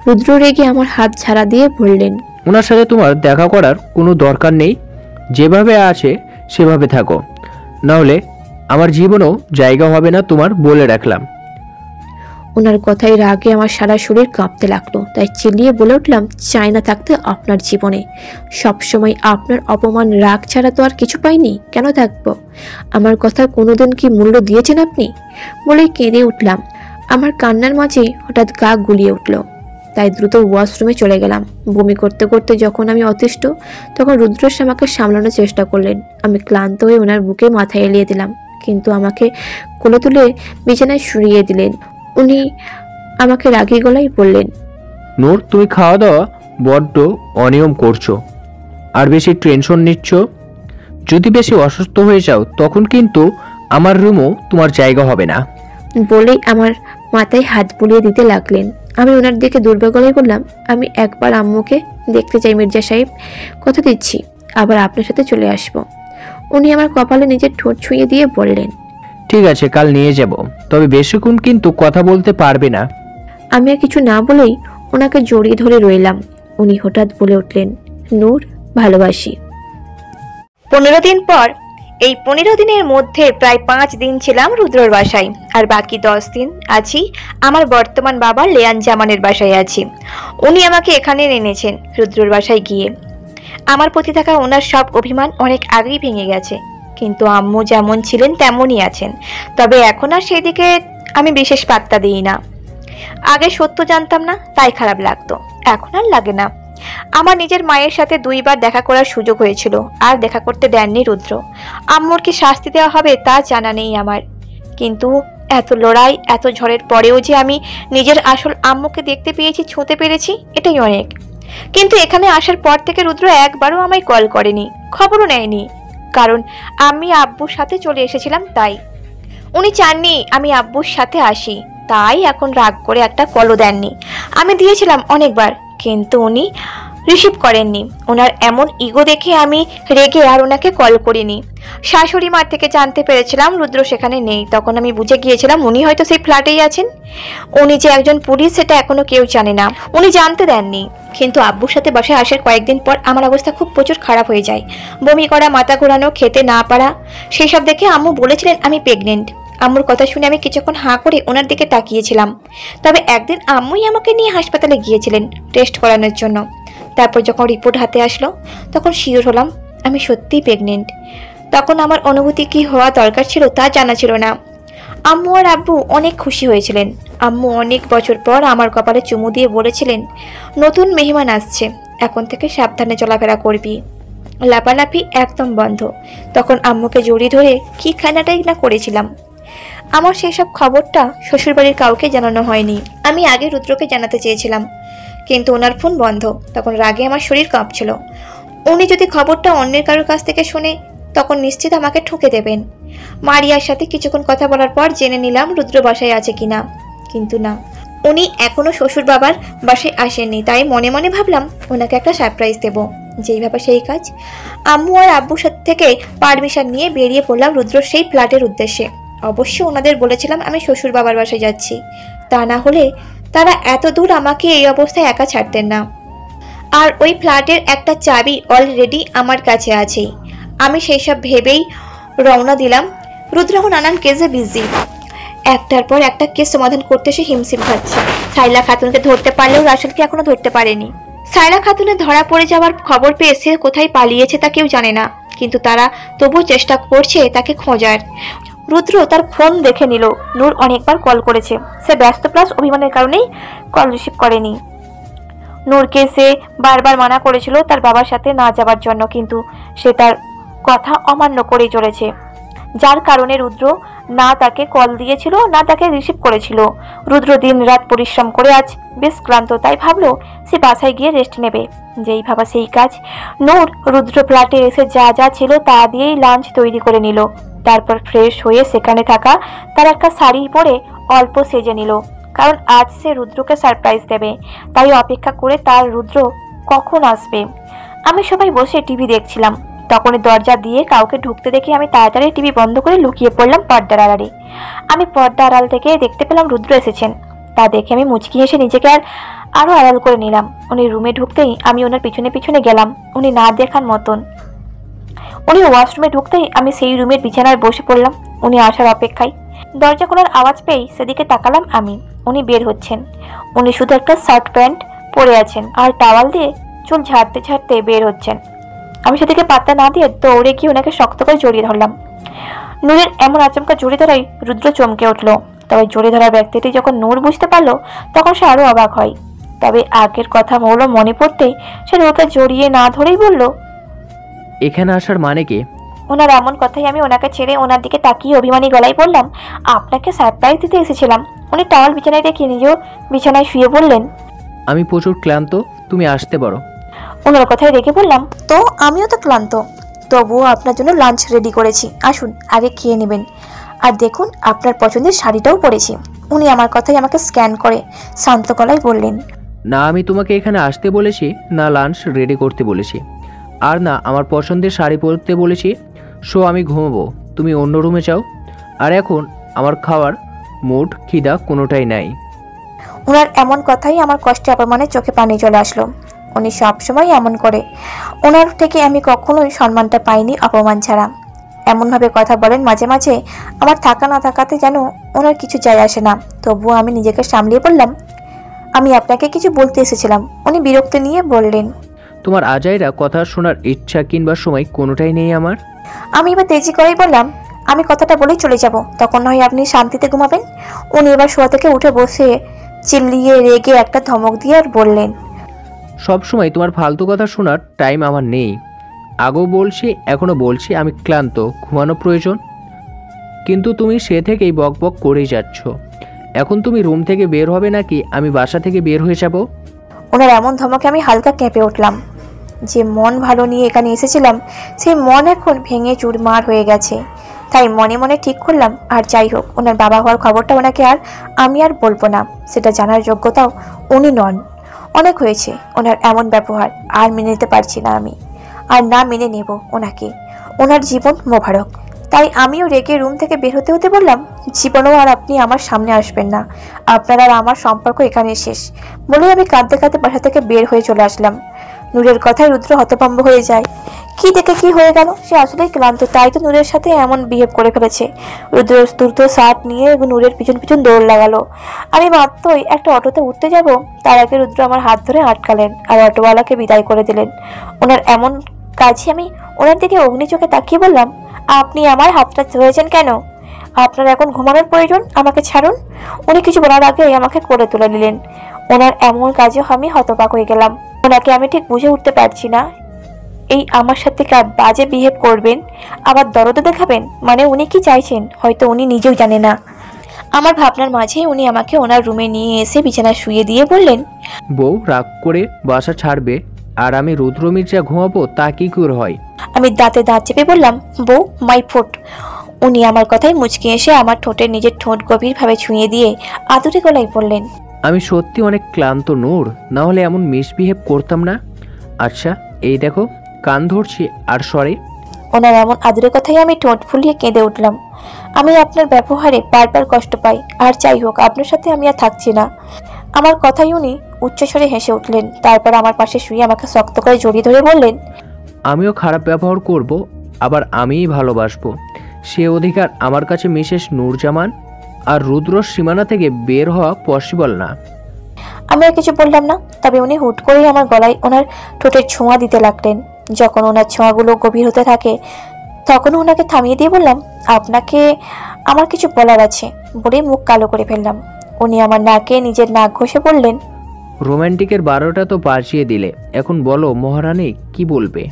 রুদ্র রেগে আমার হাত ঝাড়া দিয়ে বললেন, ওনার সাথে তোমার দেখা করার কোনো দরকার নেই। যেভাবে আছে সেভাবে থাকো, নাহলে আমার জীবনেও জায়গা হবে না তোমার, বলে রাখলাম। ওনার কথায় রাগে আমার সারা শরীর কাঁপতে লাগলো। তাই চিল্লিয়ে বলে উঠলাম, চাই না থাকতে আপনার জীবনে। সবসময় আপনার অপমান রাগ ছাড়া তো আর কিছু পাইনি, কেন থাকবো? আমার কথা কোনোদিন কি মূল্য দিয়েছেন আপনি? বলেই কেঁদে উঠলাম। আমার কান্নার মাঝে হঠাৎ গা গুলিয়ে উঠল। তাই দ্রুত ওয়াশরুমে চলে গেলাম। বমি করতে করতে যখন আমি অতিষ্ঠ, তখন রুদ্রস আমাকে সামলানোর চেষ্টা করলেন। আমি ক্লান্ত হয়ে ওনার বুকে মাথা এলিয়ে দিলাম, কিন্তু আমাকে কোলে তুলে বিছানায় শুইয়ে দিলেন। উনি আমাকে রাগী গলায় বললেন, নূর, তুমি খাওয়া দাওয়া বড্ড অনিয়ম করছো আর বেশি টেনশন নিচ্ছ। যদি বেশি অসুস্থ হয়ে যাও তখন কিন্তু আমার রুমও তোমার জায়গা হবে না। বলেই আমার মাথায় হাত বুলিয়ে দিতে লাগলেন। আমি ওনার দিকে দুর্বল গলায় বললাম, আমি একবার আম্মুকে দেখতে চাই মির্জা সাহেব, কথা দিচ্ছি আবার আপনার সাথে চলে আসব। উনি আমার কপালে নিজের ঠোঁট ছুঁয়ে দিয়ে বললেন, ঠিক আছে, কাল নিয়ে যাব, তবে বেশিক্ষণ কিন্তু কথা বলতে পারবে না। আমি আর কিছু না বলেই ওনাকে জড়িয়ে ধরে রইলাম। উনি হঠাৎ বলে উঠলেন, নূর, ভালোবাসি। 15 দিন পর। এই 15 দিনের মধ্যে প্রায় 5 দিন ছিলাম রুদ্রর বাসায়, আর বাকি 10 দিন আছি আমার বর্তমান বাবা লেয়ান জামানের বাসায় আছি। উনি আমাকে এখানে এনেছেন রুদ্রর বাসায় গিয়ে। আমার প্রতি থাকা ওনার সব অভিমান অনেক আগেই ভেঙে গেছে, কিন্তু আম্মু যেমন ছিলেন তেমনই আছেন। তবে এখন আর সেদিকে আমি বিশেষ পাত্তা দিই না। আগে সত্য জানতাম না তাই খারাপ লাগতো, এখন আর লাগে না। আমার নিজের মায়ের সাথে 2 বার দেখা করার সুযোগ হয়েছিল, আর দেখা করতে দেননি রুদ্র। আম্মুর কি শাস্তি দেওয়া হবে তা জানা নেই আমার, কিন্তু এত লড়াই, এত ঝড়ের পরেও যে আমি নিজের আসল আম্মুকে দেখতে পেয়েছি, ছুঁতে পেরেছি, এটাই অনেক। কিন্তু এখানে আসার পর থেকে রুদ্র একবারও আমায় কল করেনি, খবরও নেয়নি। কারণ আমি আব্বুর সাথে চলে এসেছিলাম তাই। উনি চাননি আমি আব্বুর সাথে আসি, তাই এখন রাগ করে একটা কলও দেননি। আমি দিয়েছিলাম অনেকবার, কিন্তু উনি রিসিভ করেননি। ওনার এমন ইগো দেখে আমি রেগে আর ওনাকে কল করিনি। শাশুড়ি মার থেকে জানতে পেরেছিলাম রুদ্র সেখানে নেই। তখন আমি বুঝে গিয়েছিলাম উনি হয়তো সেই ফ্ল্যাটেই আছেন। উনি যে একজন পুলিশ সেটা এখনো কেউ জানে না, উনি জানতে দেননি। কিন্তু আব্বুর সাথে বাসায় আসার কয়েকদিন পর আমার অবস্থা খুব প্রচুর খারাপ হয়ে যায়। বমি করা, মাথা ঘোরানো, খেতে না পারা, সেই সব দেখে আম্মু বলেছিলেন আমি প্রেগনেন্ট। আম্মুর কথা শুনে আমি কিছুক্ষণ হাঁ করে ওনার দিকে তাকিয়েছিলাম। তবে একদিন আম্মুই আমাকে নিয়ে হাসপাতালে গিয়েছিলেন টেস্ট করানোর জন্য। তারপর যখন রিপোর্ট হাতে আসলো তখন শিওর হলাম আমি সত্যিই প্রেগনেন্ট। তখন আমার অনুভূতি কি হওয়া দরকার ছিল তা জানা ছিল না। আম্মু আর আব্বু অনেক খুশি হয়েছিলেন। আম্মু অনেক বছর পর আমার কপালে চুমু দিয়ে বলেছিলেন নতুন মেহমান আসছে, এখন থেকে সাবধানে চলাফেরা করবি, লাপালাপি একদম বন্ধ। তখন আম্মুকে জড়িয়ে ধরে কি খানাটাই না করেছিলাম। আমার সেই সব খবরটা শ্বশুরবাড়ির কাউকে জানানো হয়নি। আমি আগে রুদ্রকে জানাতে চেয়েছিলাম, কিন্তু ওনার ফোন বন্ধ। তখন রাগে আমার শরীর কাঁপছিল। উনি যদি খবরটা অন্যের কারোর কাছ থেকে শুনে তখন নিশ্চিত আমাকে ঠুকে দেবেন। মারিয়ার সাথে কিছুক্ষণ কথা বলার পর জেনে নিলাম রুদ্র বাসায় আছে কিনা, কিন্তু না, উনি এখনো শ্বশুর বাবার বাসায় আসেননি। তাই মনে মনে ভাবলাম ওনাকে একটা সারপ্রাইজ দেব। যেই ভাবে সেই কাজ। আম্মু আর আব্বুর সাথে থেকে পারমিশন নিয়ে বেরিয়ে পড়লাম রুদ্র সেই ফ্ল্যাটের উদ্দেশ্যে। অবশ্য ওনাদের বলেছিলাম আমি শ্বশুর বাবার বাসায় যাচ্ছি, তা না হলে তারা এত দূর আমাকে এই অবস্থায় একা ছাড়তেন না। আর ওই ফ্ল্যাটের একটা চাবি অলরেডি আমার কাছে আছেই। আমি সেই সব ভেবেই রওনা দিলাম। রুদ্র এখন নানান কেসে বিজি। একটার পর একটা কেস সমাধান করতে সে হিমশিম খাচ্ছে। সাইলা খাতুনকে ধরতে পারলেও রাসেলকে এখনো ধরতে পারেনি। সাইলা খাতুনের ধরা পড়ে যাওয়ার খবর পেয়ে সে কোথায় পালিয়েছে তা কেউ জানে না, কিন্তু তারা তবুও চেষ্টা করছে তাকে খোঁজার। রুদ্র তার ফোন দেখে নিল। নূর অনেকবার কল করেছে, সে ব্যস্ত প্লাস অভিমানের কারণেই কল রিসিভ করেনি। নূরকে সে বারবার মানা করেছিল তার বাবার সাথে না যাবার জন্য, কিন্তু সে তার কথা অমান্য করেই চলেছে, যার কারণে রুদ্র না তাকে কল দিয়েছিল না তাকে রিসিভ করেছিল। রুদ্র দিন রাত পরিশ্রম করে আজ বেশ ক্লান্ত, তাই ভাবলো সে বাসায় গিয়ে রেস্ট নেবে। যেই ভাবা সেই কাজ। নূর রুদ্র ফ্ল্যাটে এসে যা যা ছিল তা দিয়েই লাঞ্চ তৈরি করে নিল। তারপর ফ্রেশ হয়ে সেখানে থাকা তার একটা শাড়ি পরে অল্প সেজে নিল, কারণ আজ সে রুদ্রকে সারপ্রাইজ দেবে। তাই অপেক্ষা করে তার রুদ্র কখন আসবে। আমি সবাই বসে টিভি দেখছিলাম। তখনই দরজা দিয়ে কাউকে ঢুকতে দেখে আমি তাড়াতাড়ি টিভি বন্ধ করে লুকিয়ে পড়লাম পর্দার আড়ালে। আমি পর্দা আড়াল থেকে দেখতে পেলাম রুদ্র এসেছেন। তা দেখে আমি মুচকি হেসে নিজেকে আরো আড়াল করে নিলাম। উনি রুমে ঢুকতেই আমি ওনার পিছনে পিছনে গেলাম, উনি না দেখার মতন। উনি ওয়াশরুমে ঢুকতেই আমি সেই রুমের বিছানায় বসে পড়লাম উনি আসার অপেক্ষায়। দরজা খোলার আওয়াজ পেয়েই সেদিকে তাকালাম আমি। উনি বের হচ্ছেন। উনি শুধু একটা শার্ট প্যান্ট পরে আছেন আর টাওয়াল দিয়ে চুল ঝাড়তে ঝাড়তে বের হচ্ছেন। আমি সেদিকে পাত্তা না দিয়ে দৌড়ে গিয়ে ওনাকে শক্ত করে জড়িয়ে ধরলাম। নূরের এমন আচমকা জড়িয়ে ধরাই রুদ্র চমকে উঠল। তবে জড়িয়ে ধরার ব্যক্তিটি যখন নূর বুঝতে পারলো তখন সে আরো অবাক হয়। তবে আগের কথা মনে পড়তেই সে নূরকে জড়িয়ে না ধরেই বলল, এখানে আসার মানে কি? ওনার এমন কথাই আমি ওনাকে ছেড়ে ওনার দিকে তাকিয়ে অভিমানী গলায় বললাম, আপনাকে সারপ্রাইজ দিতে এসেছিলাম। উনি টাওয়াল বিছানায় রেখে নিজেও বিছানায় শুয়ে বললেন, আমি প্রচুর ক্লান্ত, তুমি আসতে পারো। ওনার কথায় রেখে বললাম, তো আমিও তো ক্লান্ত, তবুও আপনার জন্য লাঞ্চ রেডি করেছি, আসুন আগে খেয়ে নেবেন। আর দেখুন আপনার পছন্দের শাড়িটাও পরেছি। উনি আমার কথাই আমাকে স্ক্যান করে শান্ত গলায় বললেন, না আমি তোমাকে এখানে আসতে বলেছি, না লাঞ্চ রেডি করতে বলেছি, আর না আমার পছন্দের শাড়ি পরতে বলেছি। সো আমি ঘুমাবো, তুমি অন্য রুমে যাও। আর এখন আমার খাওয়ার মুড খিদা কোনোটাই নাই। ওনার এমন কথাই আমার কষ্টে অপমানে চোখে পানি চলে আসলো। উনি সবসময় এমন করে। ওনার থেকে আমি কখনোই সম্মানটা পাইনি অপমান ছাড়া। এমনভাবে কথা বলেন মাঝে মাঝে আমার থাকা না থাকাতে যেন ওনার কিছু যায় আসে না। তবুও আমি নিজেকে সামলিয়ে বললাম, আমি আপনাকে কিছু বলতে এসেছিলাম। উনি বিরক্তি নিয়ে বললেন, তোমার আজাইরা কথা শোনার ইচ্ছা কিংবা সময় কোনোটাই নেই আমার। আমি এবার তেজি করেই বললাম, আমি কথাটা বলেই চলে যাব, তখন নয় আপনি শান্তিতে ঘুমাবেন। উনি এবার শোয়া থেকে উঠে বসে চিল্লিয়ে রেগে একটা ধমক দিয়ে আর বললেন, সব সময় তোমার ফালতু কথা শোনার টাইম আমার নেই। আগেও বলছি এখনো বলছি, আমি ক্লান্ত, ঘুমানো প্রয়োজন। কিন্তু তুমি সে থেকেই বক বক করেই যাচ্ছ। এখন তুমি রুম থেকে বের হবে নাকি আমি বাসা থেকে বের হয়ে যাব? ওনার এমন ধমকে আমি হালকা কেঁপে উঠলাম। যে মন ভালো নিয়ে এখানে এসেছিলাম সেই মন এখন ভেঙে চুরমার হয়ে গেছে। তাই মনে মনে ঠিক করলাম আর যাই হোক, ওনার বাবা হওয়ার খবরটা ওনাকে আমি আর বলবো না। সেটা জানার যোগ্যতাও উনি নন। অনেক হয়েছে ওনার এমন ব্যবহার, আর মেনে নিতে পারছি না আমি, আর না মেনে নেব ওনাকে। ওনার জীবন মোবারক। তাই আমিও রেগে রুম থেকে বের হতে হতে বললাম, জীবনেও আর আপনি আমার সামনে আসবেন না, আপনার আর আমার সম্পর্ক এখানে শেষ বলেই আমি কাঁদতে কাঁদতে বাসা থেকে বের হয়ে চলে আসলাম। নূরের কথায় রুদ্র হতভম্ব হয়ে যায়। কি দেখে কি হয়ে গেল, সে আসলেই ক্লান্ত, তাই তো নূরের সাথে এমন বিহেভ করে ফেলেছে। রুদ্র দ্রুত শার্ট নিয়ে নূরের পিছন পিছন দৌড় লাগালো। আমি মাত্রই একটা অটোতে উঠতে যাব, তার আগে রুদ্র আমার হাত ধরে আটকালেন আর অটোওয়ালাকে বিদায় করে দিলেন। ওনার এমন কাজে আমি ওনার দিকে অগ্নি চোখে তাকিয়ে বললাম, আপনি আমার হাতটা ধরেছেন কেন? আপনার এখন ঘুমানোর প্রয়োজন, আমাকে ছাড়ুন। উনি কিছু বলার আগে আমাকে করে তুলে নিলেন। ওনার এমন কাজে আমি হতবাক হয়ে গেলাম। ওনাকে আমি ঠিক বুঝে উঠতে পারছি না, এই আমার সাথে বাজে বিহেভ করবেন, আবার দরদ দেখাবেন, মানে উনি কি চাইছেন হয়তো উনি নিজেও জানে না। আমার ভাবনার মাঝেই উনি আমাকে ওনার রুমে নিয়ে এসে বিছানায় শুয়ে দিয়ে বললেন, বউ রাগ করে বাসা ছাড়বে আর আমি রুদ্র মির্জা ঘুমাবো, তা কি করে হয়? আমি দাঁতে দাঁত চেপে বললাম, বউ মাই ফুট। উনি আমার কথায় মুচকি এসে আমার ঠোঁটের নিজের ঠোঁট গভীরভাবে ছুঁয়ে দিয়ে আদুরে গলায় বললেন, আমি সত্যি অনেক ক্লান্ত নূর, না হলে এমন মিসবিহেভ করতাম না। আচ্ছা এই দেখো কান ধরছি আর সরে। ওনার এমন আদুরে কথাই আমি ঠোঁট ফুলিয়ে কেঁদে উঠলাম। আমি আপনার ব্যবহারে বারবার কষ্ট পাই, আর যাই হোক আপনার সাথে আমি আর থাকছি না। আমার কথাই উনি উচ্চস্বরে হেসে উঠলেন। তারপর আমার পাশে শুয়ে আমাকে শক্ত করে জড়িয়ে ধরে বললেন, আমিও খারাপ ব্যবহার করব, আবার আমিই ভালোবাসবো, সে অধিকার আমার কাছে মিসেস নূরজামান আর রুদ্রর সীমানা থেকে বের হওয়া পসিবল না। আমি আর কিছু বললাম না, তবে উনি হুট করেই আমার গলায় ওনার ঠোঁটের ছোঁয়া দিতে লাগলেন। যখন ওনার ছোঁয়াগুলো গভীর হতে থাকে তখন ওনাকে থামিয়ে দিয়ে বললাম, আপনাকে আমার কিছু বলার আছে বলে মুখ কালো করে ফেললাম। উনি আমার নাকে নিজের নাক ঘষে বললেন, রোমান্টিকের 12টা তো বাজিয়ে দিলে, এখন বলো মহারানী কি বলবে?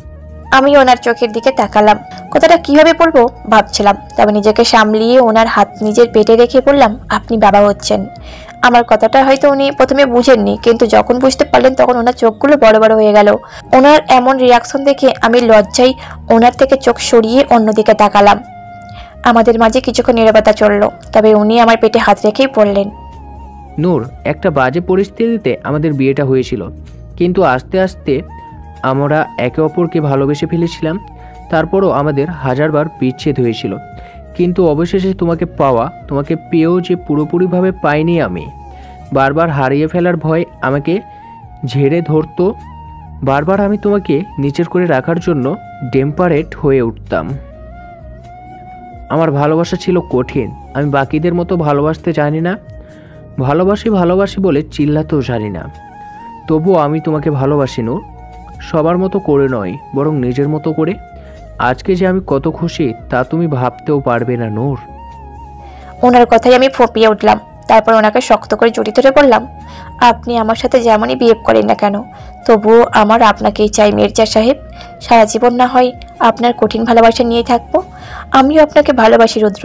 আমি ওনার চোখের দিকে তাকালাম। কথাটা কিভাবে বলবো ভাবছিলাম, তবে নিজেকে সামলিয়ে ওনার হাত নিজের পেটে রেখে বললাম, আপনি বাবা হচ্ছেন। আমার কথাটা হয়তো উনি প্রথমে বুঝেননি, কিন্তু যখন বুঝতে পারলেন তখন ওনার চোখগুলো বড় বড় হয়ে গেল। ওনার এমন রিয়াকশন দেখে আমি লজ্জায় ওনার থেকে চোখ সরিয়ে অন্যদিকে তাকালাম। আমাদের মাঝে কিছুক্ষণ নীরবতা চলল, তবে উনি আমার পেটে হাত রেখেই বললেন, নূর, একটা বাজে পরিস্থিতিতে আমাদের বিয়েটা হয়েছিল, কিন্তু আস্তে আস্তে আমরা একে অপরকে ভালোবেসে ফেলেছিলাম। তারপরও আমাদের হাজারবার বিচ্ছেদ হয়েছিল, কিন্তু অবশেষে তোমাকে পাওয়া, তোমাকে পেয়েও যে পুরোপুরিভাবে পাইনি আমি। বারবার হারিয়ে ফেলার ভয় আমাকে ঝেড়ে ধরতো, বারবার আমি তোমাকে নিচের করে রাখার জন্য ডেম্পারেট হয়ে উঠতাম। আমার ভালোবাসা ছিল কঠিন, আমি বাকিদের মতো ভালোবাসতে জানি না, ভালোবাসি বলে চিল্লাতেও জানি না। তবুও আমি তোমাকে ভালোবাসি নূর, সবার মতো করে নয়, বরং নিজের মতো করে। আজকে যে আমি কত খুশি তা তুমি ভাবতেও পারবে না নূর। ওনার কথাই আমি ফোঁপিয়ে উঠলাম। তারপর ওনাকে শক্ত করে জড়িয়ে ধরে বললাম, আপনি আমার সাথে যেমনই বিহেভ করেন না কেন, তবুও আমার আপনাকেই চাই মির্জা সাহেব। সারা জীবন না হয় আপনার কঠিন ভালোবাসা নিয়ে থাকবো। আমিও আপনাকে ভালোবাসি রুদ্র।